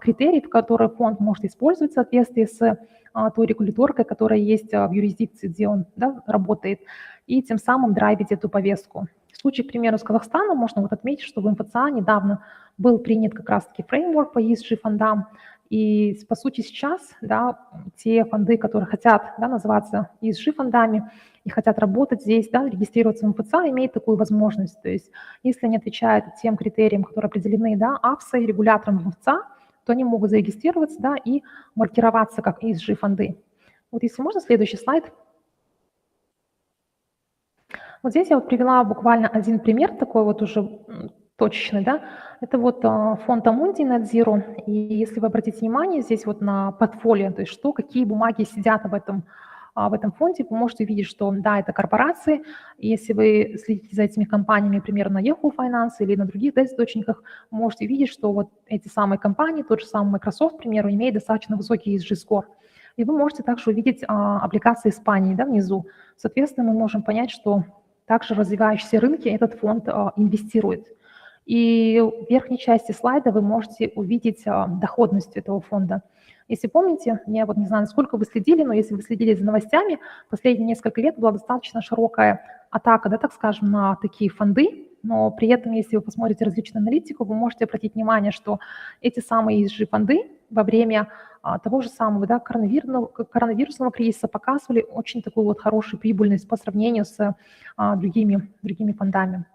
критериев, которые фонд может использовать в соответствии с той регуляторкой, которая есть в юрисдикции, где он, да, работает, и тем самым драйвить эту повестку. В случае, к примеру, с Казахстаном можно вот отметить, что в МФЦА недавно был принят как раз-таки фреймворк по ESG-фондам, и, по сути, сейчас, да, те фонды, которые хотят, да, называться ESG-фондами и хотят работать здесь, да, регистрироваться в МФЦА, имеют такую возможность. То есть если они отвечают тем критериям, которые определены, да, АФСой, регулятором МФЦА, то они могут зарегистрироваться, да, и маркироваться как ESG-фонды. Вот если можно, следующий слайд. Вот здесь я вот привела буквально один пример, такой вот уже точечный, да. Это вот фонд Amundi Net Zero. И если вы обратите внимание здесь вот на портфолио, то есть что, какие бумаги сидят в этом фонде, вы можете увидеть, что да, это корпорации. И если вы следите за этими компаниями, например, на Yahoo Finance или на других, да, источниках, вы можете видеть, что вот эти самые компании, тот же самый Microsoft, к примеру, имеют достаточно высокий ESG-скор. И вы можете также увидеть облигации Испании, да, внизу. Соответственно, мы можем понять, что также развивающиеся рынки этот фонд инвестирует. И в верхней части слайда вы можете увидеть доходность этого фонда. Если помните, я вот не знаю, насколько вы следили, но если вы следили за новостями, последние несколько лет была достаточно широкая атака, да, так скажем, на такие фонды, но при этом, если вы посмотрите различную аналитику, вы можете обратить внимание, что эти самые ESG-фонды во время того же самого, да, коронавирусного кризиса показывали очень такую вот хорошую прибыльность по сравнению с другими фондами.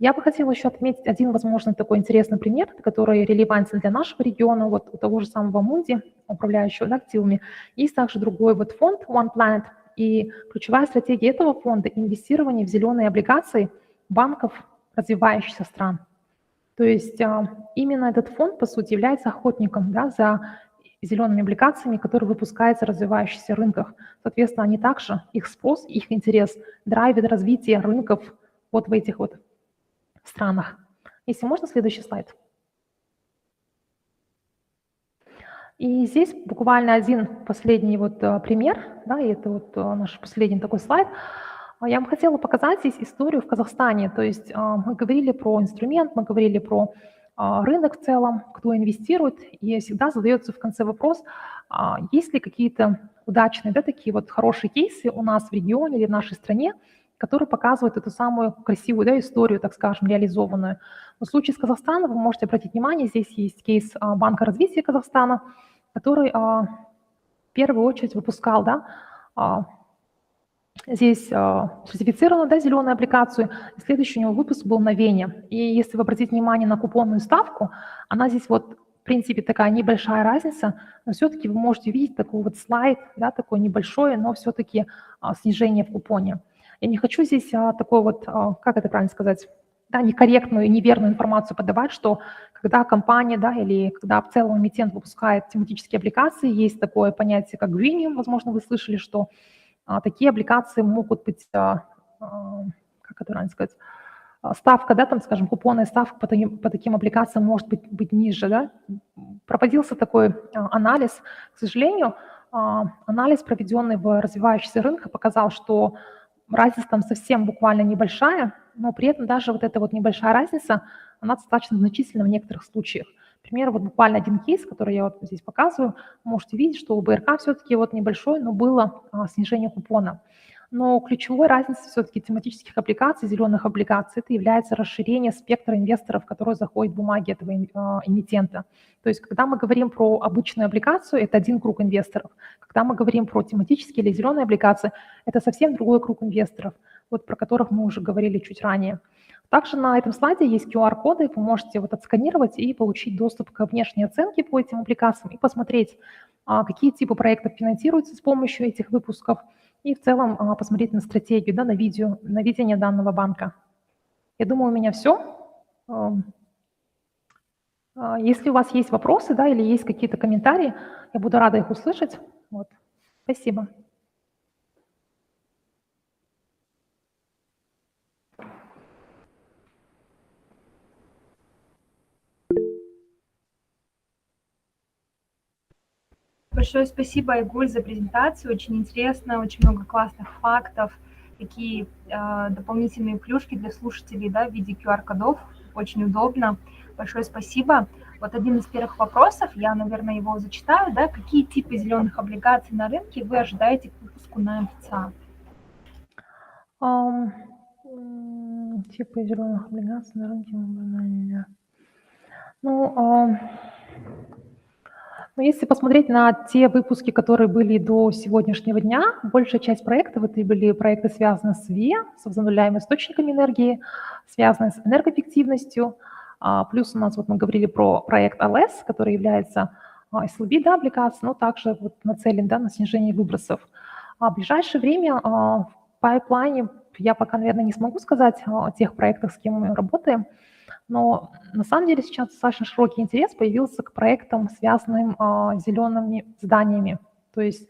Я бы хотела еще отметить один, возможно, такой интересный пример, который релевантен для нашего региона, вот у того же самого Amundi, управляющего, да, активами. Есть также другой вот фонд One Planet, и ключевая стратегия этого фонда – инвестирование в зеленые облигации банков развивающихся стран. То есть именно этот фонд, по сути, является охотником, да, за зелеными облигациями, которые выпускаются в развивающихся рынках. Соответственно, они также, их спрос, их интерес драйвит развитие рынков вот в этих вот странах. Если можно, следующий слайд. И здесь буквально один последний вот пример, да, и это вот наш последний такой слайд. Я вам хотела показать здесь историю в Казахстане. То есть мы говорили про инструмент, мы говорили про рынок в целом, кто инвестирует, и всегда задается в конце вопрос, есть ли какие-то удачные, да, такие вот хорошие кейсы у нас в регионе или в нашей стране, которые показывают эту самую красивую, да, историю, так скажем, реализованную. В случае с Казахстаном вы можете обратить внимание, здесь есть кейс Банка развития Казахстана, который в первую очередь выпускал, да, здесь сертифицированную, да, зеленую аппликацию. Следующий у него выпуск был на Вене. И если вы обратите внимание на купонную ставку, она здесь вот, в принципе, такая небольшая разница, но все-таки вы можете видеть такой вот слайд, да, такой небольшой, но все-таки снижение в купоне. Я не хочу здесь такой вот, как это правильно сказать, да, некорректную, неверную информацию подавать, что когда компания, да, или когда в целом эмитент выпускает тематические облигации, есть такое понятие, как greening, возможно, вы слышали, что такие облигации могут быть, как это правильно сказать, ставка, да, там, скажем, купонная ставка по таким облигациям может быть ниже, да. Проводился такой анализ, к сожалению, анализ, проведенный в развивающихся рынках, показал, что разница там совсем буквально небольшая, но при этом даже вот эта вот небольшая разница, она достаточно значительна в некоторых случаях. Например, вот буквально один кейс, который я вот здесь показываю, можете видеть, что у БРК все-таки вот небольшое, но было снижение купона. Но ключевой разницей все-таки тематических облигаций, зеленых облигаций, это является расширение спектра инвесторов, которые заходят в бумаги этого эмитента. То есть когда мы говорим про обычную облигацию, это один круг инвесторов. Когда мы говорим про тематические или зеленые облигации, это совсем другой круг инвесторов, вот про которых мы уже говорили чуть ранее. Также на этом слайде есть QR-коды, вы можете вот отсканировать и получить доступ к внешней оценке по этим облигациям и посмотреть, какие типы проектов финансируются с помощью этих выпусков, и в целом посмотреть на стратегию, да, на видение данного банка. Я думаю, у меня все. Если у вас есть вопросы, да, или есть какие-то комментарии, я буду рада их услышать. Вот. Спасибо. Большое спасибо, Айгуль, за презентацию. Очень интересно, очень много классных фактов, такие дополнительные плюшки для слушателей, да, в виде QR-кодов. Очень удобно. Большое спасибо. Вот один из первых вопросов, я, наверное, его зачитаю, да. Какие типы зеленых облигаций на рынке вы ожидаете к выпуску на МФЦА? Типы зеленых облигаций на рынке. Ну, если посмотреть на те выпуски, которые были до сегодняшнего дня, большая часть проектов это были проекты, связанные с ВИА, с возобновляемыми источниками энергии, связанные с энергоэффективностью. Плюс у нас, вот мы говорили про проект АЛС, который является SLB, да, облигацией, но также вот нацелен, да, на снижение выбросов. В ближайшее время в пайплайне я пока, наверное, не смогу сказать о тех проектах, с кем мы работаем, но на самом деле сейчас достаточно широкий интерес появился к проектам, связанным с зелеными зданиями. То есть,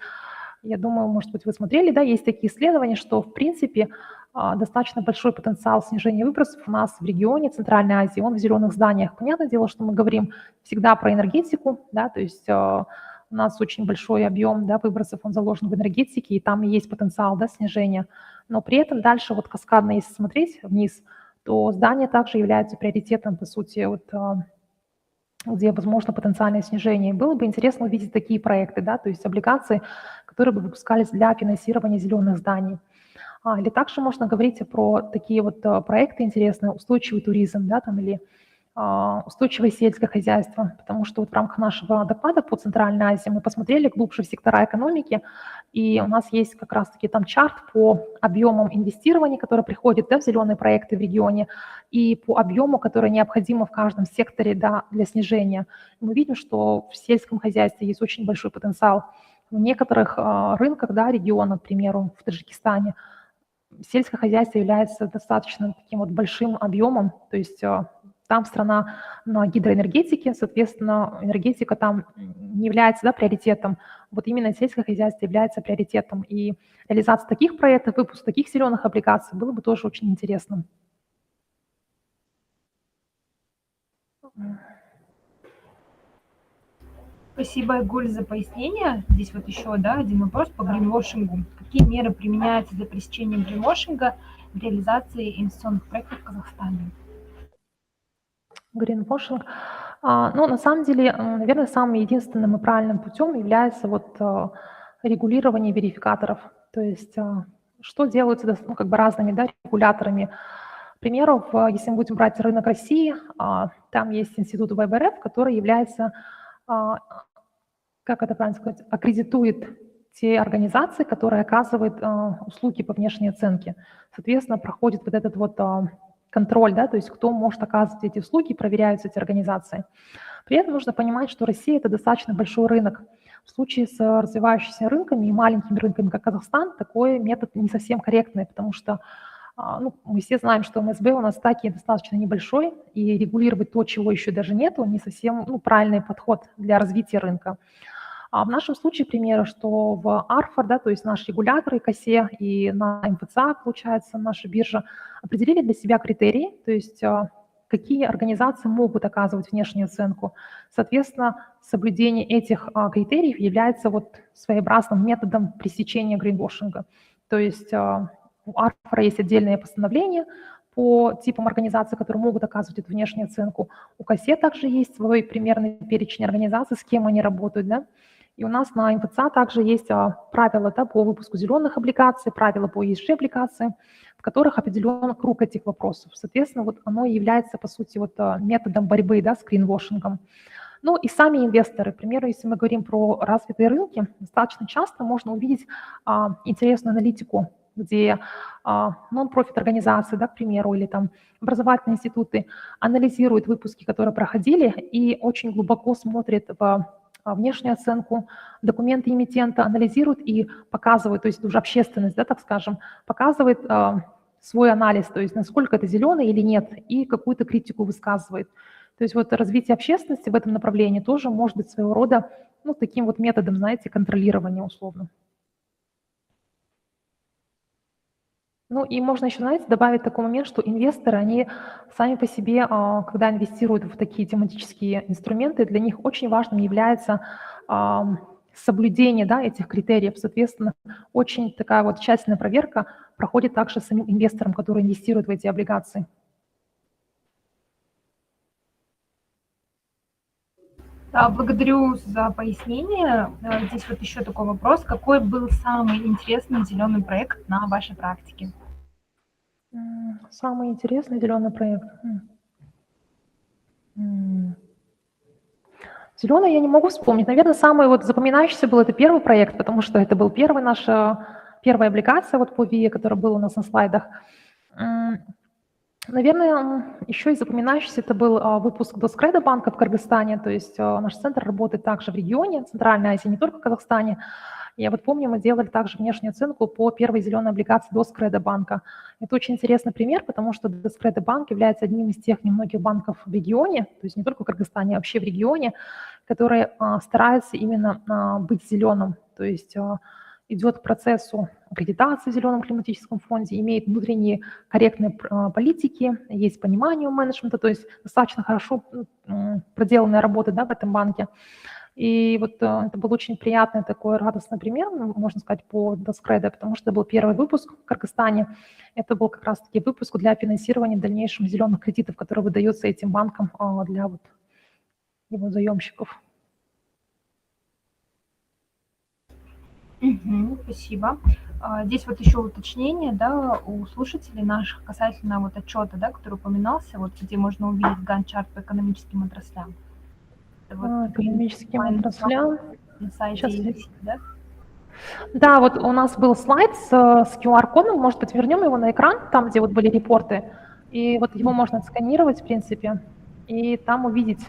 я думаю, может быть, вы смотрели, да, есть такие исследования, что, в принципе, достаточно большой потенциал снижения выбросов у нас в регионе Центральной Азии, он в зеленых зданиях. Понятное дело, что мы говорим всегда про энергетику, да, то есть у нас очень большой объем, да, выбросов, он заложен в энергетике, и там и есть потенциал, да, снижения. Но при этом дальше вот каскадно, если смотреть вниз, то здания также являются приоритетом, по сути, вот, где возможно потенциальное снижение. Было бы интересно увидеть такие проекты, да, то есть облигации, которые бы выпускались для финансирования зеленых зданий. Или также можно говорить про такие вот проекты интересные, устойчивый туризм, да, там, или устойчивое сельское хозяйство, потому что вот в рамках нашего доклада по Центральной Азии мы посмотрели глубже в сектора экономики, и у нас есть как раз-таки там чарт по объемам инвестирования, которые приходят, да, в зеленые проекты в регионе, и по объему, который необходимо в каждом секторе, да, для снижения. Мы видим, что в сельском хозяйстве есть очень большой потенциал. В некоторых рынках, да, регионов, к примеру, в Таджикистане, сельское хозяйство является достаточно таким вот большим объемом, то есть там страна на гидроэнергетике, соответственно, энергетика там не является, да, приоритетом. Вот именно сельское хозяйство является приоритетом. И реализация таких проектов, выпуск таких зеленых облигаций было бы тоже очень интересным. Спасибо, Айгуль, за пояснение. Здесь вот еще, да, один вопрос по гринвошингу. Какие меры применяются для пресечения гринвошинга в реализации инвестиционных проектов в Казахстане? Гринвошинг. Ну, на самом деле, наверное, самым единственным и правильным путем является вот регулирование верификаторов. То есть что делается, ну, как бы разными, да, регуляторами. К примеру, если мы будем брать рынок России, там есть институт ВБРФ, который является, как это правильно сказать, аккредитует те организации, которые оказывают услуги по внешней оценке. Соответственно, проходит вот этот вот контроль, да, то есть кто может оказывать эти услуги, проверяются эти организации. При этом нужно понимать, что Россия – это достаточно большой рынок. В случае с развивающимися рынками и маленькими рынками, как Казахстан, такой метод не совсем корректный, потому что ну, мы все знаем, что МСБ у нас таки достаточно небольшой, и регулировать то, чего еще даже нету, не совсем, ну, правильный подход для развития рынка. А в нашем случае, к примеру, что в АРФОР, да, то есть наш регулятор ИКАСЕ и на МФЦА, получается, наша биржа, определили для себя критерии, то есть какие организации могут оказывать внешнюю оценку. Соответственно, соблюдение этих критериев является вот своеобразным методом пресечения гринвошинга. То есть у АРФОРа есть отдельное постановление по типам организаций, которые могут оказывать эту внешнюю оценку. У КАСЕ также есть свой примерный перечень организаций, с кем они работают, да. И у нас на МФЦА также есть правила, да, по выпуску зеленых облигаций, правила по ESG-облигациям, в которых определен круг этих вопросов. Соответственно, вот оно и является, по сути, вот методом борьбы, да, с гринвошингом. Ну и сами инвесторы. К примеру, если мы говорим про развитые рынки, достаточно часто можно увидеть интересную аналитику, где нон-профит организации, да, к примеру, или там образовательные институты анализируют выпуски, которые проходили, и очень глубоко смотрят в внешнюю оценку, документы эмитента, анализируют и показывают, то есть уже общественность, да, так скажем, показывает свой анализ, то есть насколько это зеленый или нет, и какую-то критику высказывает. То есть вот развитие общественности в этом направлении тоже может быть своего рода, ну, таким вот методом, знаете, контролирования условно. Ну и можно еще, знаете, добавить такой момент, что инвесторы, они сами по себе, когда инвестируют в такие тематические инструменты, для них очень важным является соблюдение, да, этих критериев. Соответственно, очень такая вот тщательная проверка проходит также самим инвесторам, которые инвестируют в эти облигации. Да, благодарю за пояснение. Здесь вот еще такой вопрос. Какой был самый интересный зеленый проект на вашей практике? Самый интересный зеленый проект. Зеленый я не могу вспомнить. Наверное, самый вот запоминающийся был это первый проект, потому что это был первая облигация вот по ВИЭ, которая была у нас на слайдах. Наверное, еще и запоминающийся это был выпуск Доскреда банка в Кыргызстане, то есть наш центр работает также в регионе, Центральной Азии, не только в Казахстане. Я вот помню, мы делали также внешнюю оценку по первой зеленой облигации Доскреда банка. Это очень интересный пример, потому что Доскреда банк является одним из тех немногих банков в регионе, то есть не только в Кыргызстане, а вообще в регионе, которые стараются именно быть зеленым, то есть идет к процессу аккредитации в Зеленом климатическом фонде, имеет внутренние корректные политики, есть понимание у менеджмента, то есть достаточно хорошо проделанная работа, да, в этом банке. И вот это был очень приятный такой радостный пример, можно сказать, по Доскреда, потому что это был первый выпуск в Кыргызстане. Это был как раз-таки выпуск для финансирования дальнейших зеленых кредитов, которые выдаются этим банком для вот его заемщиков. Спасибо. Здесь вот еще уточнение, да, у слушателей наших касательно вот отчета, да, который упоминался, вот где можно увидеть гант-чарт по экономическим отраслям. Вот экономическим отраслям. На сайте EDC, да? Да, вот у нас был слайд с QR-кодом, может быть, вернем его на экран, там, где вот были репорты, и вот его можно отсканировать, в принципе, и там увидеть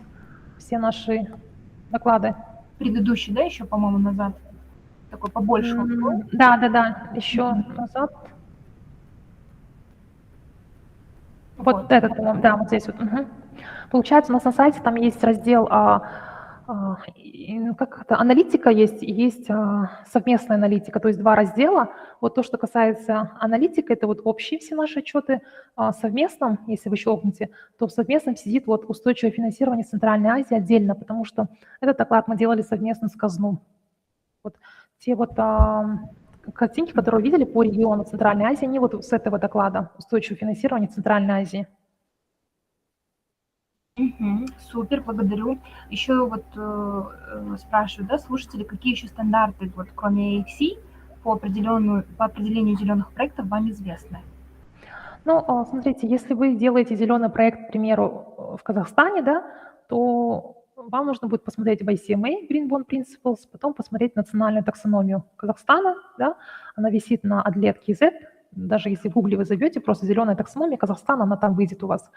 все наши доклады. Предыдущий, да, еще, по-моему, назад? Такой побольше. Да, еще назад. Вот этот, по-моему, да, вот здесь вот. Получается, у нас на сайте там есть раздел как это, аналитика есть совместная аналитика, то есть два раздела. Вот то, что касается аналитики, это вот общие все наши отчеты. Совместном, если вы щелкнете, то в совместном сидит вот устойчивое финансирование Центральной Азии отдельно, потому что этот доклад мы делали совместно с Казну. Вот те вот картинки, которые вы видели по региону Центральной Азии, они вот с этого доклада устойчивое финансирование Центральной Азии. Супер, благодарю. Еще вот спрашивают, да, слушатели, какие еще стандарты, вот, кроме AFC, по определению зеленых проектов вам известны? Ну, смотрите, если вы делаете зеленый проект, к примеру, в Казахстане, да, то вам нужно будет посмотреть в ICMA, Green Bond Principles, потом посмотреть национальную таксономию Казахстана, да, она висит на отletке Z, даже если в Гугле вы зайдете, просто зеленая таксономия Казахстана, она там выйдет у вас.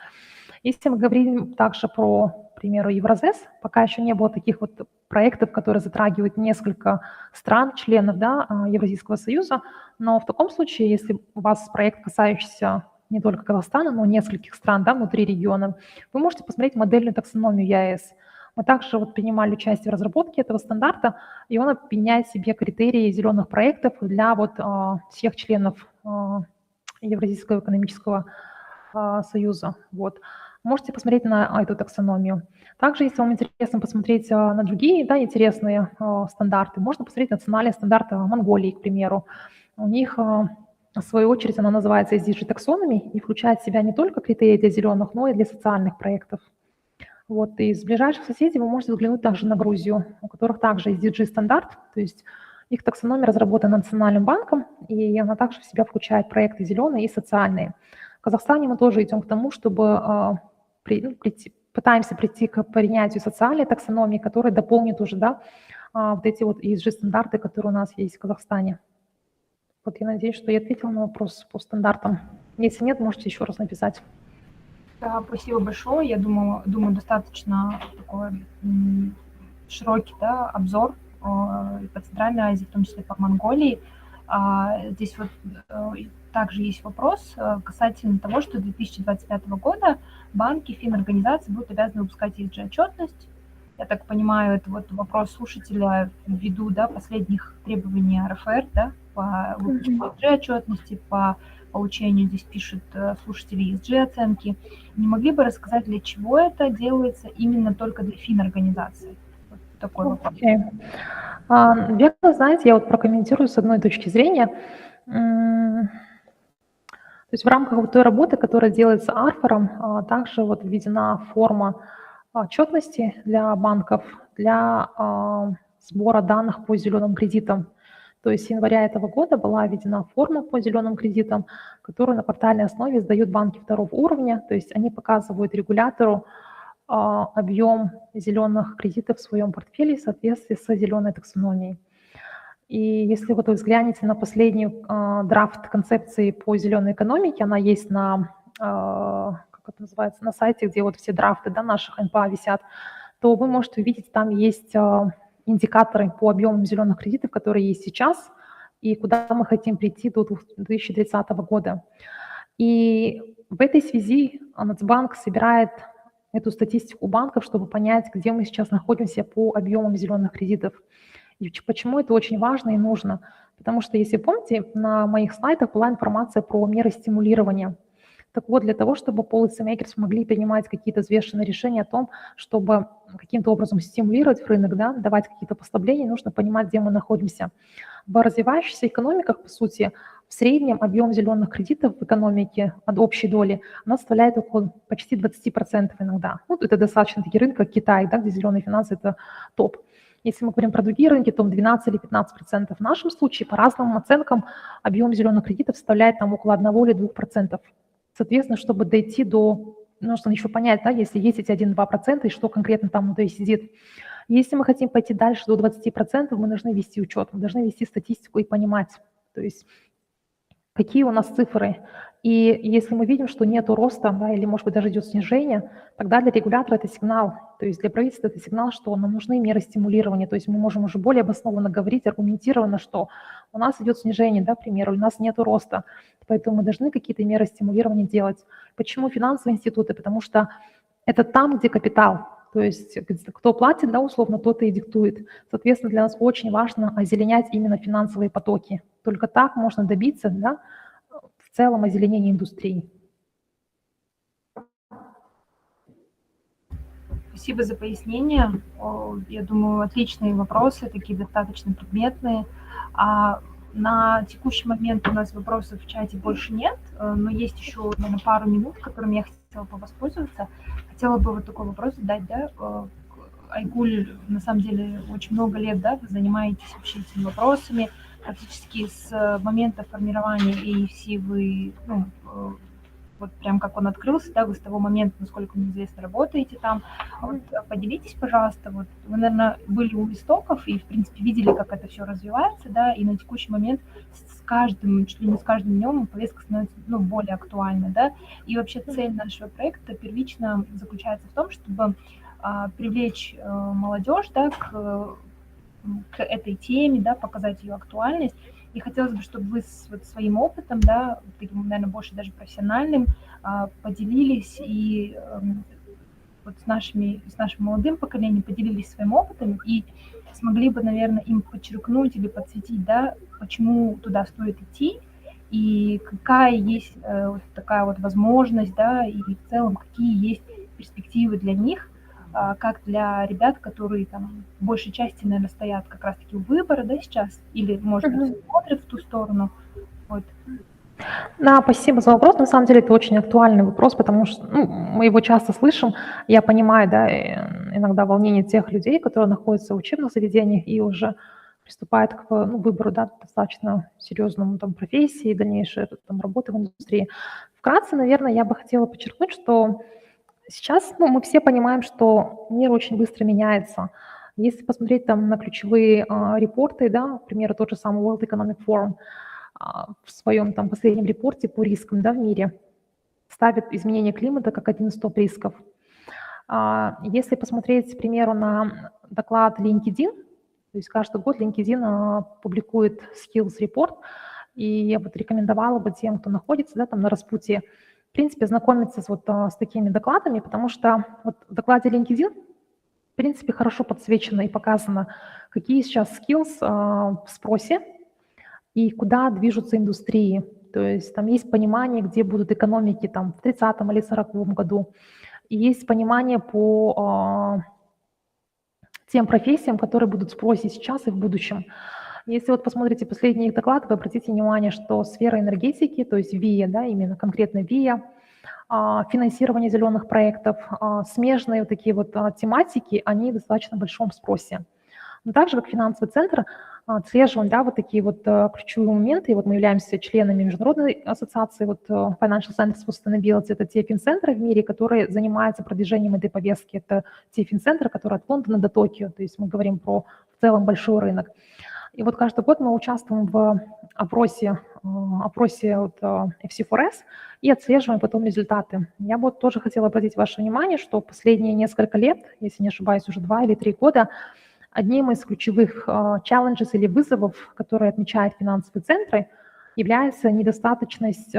Если мы говорим также про, к примеру, Евразес, пока еще не было таких вот проектов, которые затрагивают несколько стран, членов, да, Евразийского союза, но в таком случае, если у вас проект, касающийся не только Казахстана, но нескольких стран, да, внутри региона, вы можете посмотреть модельную таксономию ЕАЭС. Мы также вот принимали участие в разработке этого стандарта, и он объединяет в себе критерии зеленых проектов для вот всех членов Евразийского экономического союза. Вот. Можете посмотреть на эту таксономию. Также, если вам интересно посмотреть на другие, да, интересные стандарты, можно посмотреть национальные стандарты Монголии, к примеру. У них в свою очередь, она называется SDG Taxonomy и включает в себя не только критерии для зеленых, но и для социальных проектов. Вот, и из ближайших соседей вы можете взглянуть также на Грузию, у которых также SDG-стандарт, то есть их таксономия разработана Национальным банком, и она также в себя включает проекты зеленые и социальные. В Казахстане мы тоже идем к тому, чтобы пытаемся прийти к принятию социальной таксономии, которая дополнит уже, да, вот эти вот ESG-стандарты, которые у нас есть в Казахстане. Вот я надеюсь, что я ответила на вопрос по стандартам. Если нет, можете еще раз написать. Да, спасибо большое. Я думаю, достаточно такой широкий, да, обзор по Центральной Азии, в том числе по Монголии. Здесь вот также есть вопрос касательно того, что 2025 года банки, финорганизации будут обязаны выпускать ESG-отчетность. Я так понимаю, это вот вопрос слушателя ввиду, да, последних требований РФР, да, по выпуску ESG-отчетности, по получению, здесь пишут слушатели ESG-оценки. Не могли бы рассказать, для чего это делается именно только для финорганизации? Вот такой вопрос. Верно, знаете, я вот прокомментирую с одной точки зрения. То есть в рамках вот той работы, которая делается Арфором, также вот введена форма отчетности для банков для сбора данных по зеленым кредитам. То есть с января этого года была введена форма по зеленым кредитам, которую на квартальной основе сдают банки второго уровня. То есть они показывают регулятору объем зеленых кредитов в своем портфеле в соответствии с зеленой таксономией. И если вот вы взглянете на последнюю драфт концепции по зеленой экономике, она есть на, как это называется, на сайте, где вот все драфты, да, наших НПА висят, то вы можете увидеть, там есть индикаторы по объемам зеленых кредитов, которые есть сейчас, и куда мы хотим прийти до 2030 года. И в этой связи Нацбанк собирает эту статистику банков, чтобы понять, где мы сейчас находимся по объемам зеленых кредитов. И почему это очень важно и нужно? Потому что, если помните, на моих слайдах была информация про меры стимулирования. Так вот, для того, чтобы policymakers могли принимать какие-то взвешенные решения о том, чтобы каким-то образом стимулировать рынок, да, давать какие-то послабления, нужно понимать, где мы находимся. В развивающихся экономиках, по сути, в среднем объем зеленых кредитов в экономике от общей доли, она составляет около почти 20% иногда. Ну, это достаточно такие рынки, как Китай, да, где зеленые финансы – это топ. Если мы говорим про другие рынки, то 12 или 15%. В нашем случае, по разным оценкам, объем зеленых кредитов составляет там около 1 или 2%. Соответственно, чтобы дойти до, нужно еще понять, да, если есть эти 1-2%, и что конкретно там внутри сидит. Если мы хотим пойти дальше до 20%, мы должны вести учет, мы должны вести статистику и понимать, то есть какие у нас цифры. И если мы видим, что нет роста, да, или, может быть, даже идет снижение, тогда для регулятора это сигнал, то есть для правительства это сигнал, что нам нужны меры стимулирования, то есть мы можем уже более обоснованно говорить, аргументированно, что у нас идет снижение, да, к примеру, у нас нет роста, поэтому мы должны какие-то меры стимулирования делать. Почему финансовые институты? Потому что это там, где капитал, то есть кто платит, да, условно, тот и диктует. Соответственно, для нас очень важно озеленять именно финансовые потоки. Только так можно добиться, да, в целом озеленения индустрии. Спасибо за пояснение. Я думаю, отличные вопросы, такие достаточно предметные. На текущий момент у нас вопросов в чате больше нет, но есть еще, наверное, пару минут, которыми я хотела бы воспользоваться. Хотела бы вот такой вопрос задать, да, Айгуль, на самом деле, очень много лет, да, вы занимаетесь вообще этими вопросами, практически с момента формирования AFC вы, ну, вот прям как он открылся, да, вы с того момента, насколько мне известно, работаете там. Вот поделитесь, пожалуйста, вот вы, наверное, были у истоков и, в принципе, видели, как это все развивается, да, и на текущий момент с каждым, чуть ли не с каждым днем повестка становится, ну, более актуальной, да, и вообще цель нашего проекта первично заключается в том, чтобы привлечь молодежь, да, к этой теме, да, показать ее актуальность. И хотелось бы, чтобы вы вот своим опытом, да, таким, наверное, больше даже профессиональным, поделились и вот с нашим молодым поколением поделились своим опытом и смогли бы, наверное, им подчеркнуть или подсветить, да, почему туда стоит идти и какая есть вот такая вот возможность, да, и в целом какие есть перспективы для них, как для ребят, которые там в большей части, наверное, стоят как раз-таки у выбора, да, сейчас, или, может быть, смотрят в ту сторону. Вот. Да, спасибо за вопрос. На самом деле это очень актуальный вопрос, потому что мы его часто слышим. Я понимаю, да, иногда волнение тех людей, которые находятся в учебных заведениях и уже приступают к выбору, да, достаточно серьезному там, профессии, дальнейшей там, работы в индустрии. Вкратце, наверное, я бы хотела подчеркнуть, что сейчас мы все понимаем, что мир очень быстро меняется. Если посмотреть там на ключевые репорты, да, к примеру, тот же самый World Economic Forum, в своем там последнем репорте по рискам, да, в мире ставит изменение климата как один из топ-рисков. Если посмотреть, к примеру, на доклад LinkedIn, то есть каждый год LinkedIn публикует Skills Report, и я вот рекомендовала бы тем, кто находится, да, там на распутье, в принципе, знакомиться с такими докладами, потому что вот в докладе LinkedIn, в принципе, хорошо подсвечено и показано, какие сейчас skills в спросе, и куда движутся индустрии. То есть там есть понимание, где будут экономики там, в 30-м или 40-м году. И есть понимание по тем профессиям, которые будут в спросе сейчас и в будущем. Если вот посмотрите последний их доклад, вы обратите внимание, что сфера энергетики, то есть ВИА, да, именно конкретно ВИА, финансирование зеленых проектов, смежные вот такие вот тематики, они в достаточно большом спросе. Но также как финансовый центр отслеживаем, да, вот такие вот ключевые моменты. И вот мы являемся членами Международной ассоциации вот, Financial Centers for Sustainability. Это те финцентры в мире, которые занимаются продвижением этой повестки. Это те финцентры, которые от Лондона до Токио. То есть мы говорим про в целом большой рынок. И вот каждый год мы участвуем в опросе вот, FC4S и отслеживаем потом результаты. Я бы вот тоже хотела обратить ваше внимание, что последние несколько лет, если не ошибаюсь, уже 2 или 3 года, одним из ключевых challenges или вызовов, которые отмечают финансовые центры, является недостаточность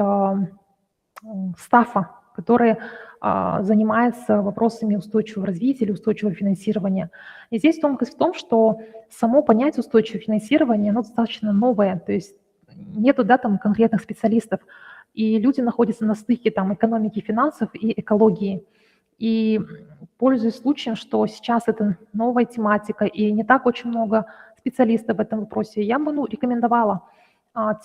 стаффа, который занимается вопросами устойчивого развития или устойчивого финансирования. И здесь тонкость в том, что само понятие устойчивого финансирования, оно достаточно новое, то есть нету, да, там конкретных специалистов, и люди находятся на стыке там экономики, финансов и экологии. И пользуясь случаем, что сейчас это новая тематика и не так очень много специалистов в этом вопросе, я бы рекомендовала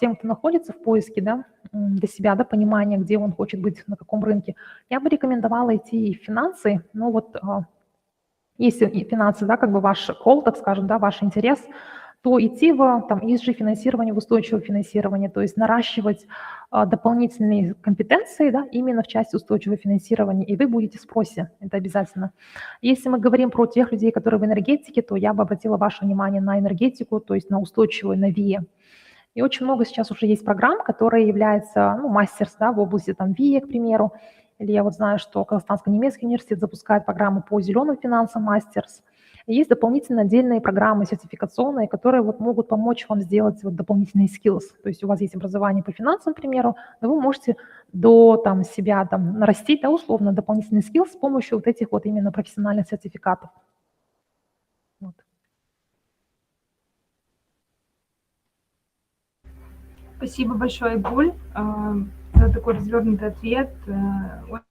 тем, кто находится в поиске, да, для себя, да, понимания, где он хочет быть, на каком рынке, я бы рекомендовала идти в финансы. Но вот если финансы, да, как бы ваш call, так скажем, да, ваш интерес, то идти в там, ESG-финансирование, в устойчивое финансирование, то есть наращивать дополнительные компетенции, да, именно в части устойчивого финансирования, и вы будете в спросе, это обязательно. Если мы говорим про тех людей, которые в энергетике, то я бы обратила ваше внимание на энергетику, то есть на устойчивую, на ВИА. И очень много сейчас уже есть программ, которые являются, мастерс, да, в области там ВИА, к примеру, или я вот знаю, что Казахстанско-немецкий университет запускает программу по зеленым финансам мастерс. И есть дополнительно отдельные программы сертификационные, которые вот могут помочь вам сделать вот дополнительные skills. То есть у вас есть образование по финансам, к примеру, но вы можете до там, себя там, нарастить, да, условно, дополнительный skills с помощью вот этих вот именно профессиональных сертификатов. Вот. Спасибо большое, Гуль, за такой развернутый ответ.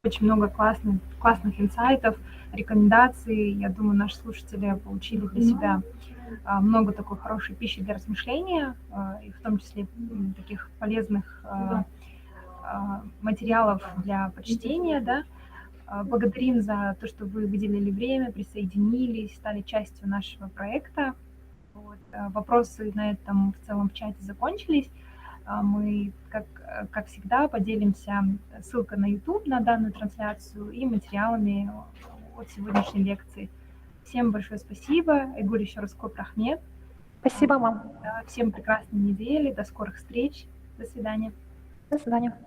Очень много классных инсайтов, рекомендаций. Я думаю, наши слушатели получили для себя много такой хорошей пищи для размышления, и в том числе таких полезных материалов для почтения. Да? Благодарим за то, что вы выделили время, присоединились, стали частью нашего проекта. Вот. Вопросы на этом в целом в чате закончились. Мы, как всегда, поделимся ссылкой на YouTube на данную трансляцию и материалами от сегодняшней лекции. Всем большое спасибо. Айгуль, еще раз коп рахмет. Спасибо вам. Всем прекрасной недели. До скорых встреч. До свидания. До свидания.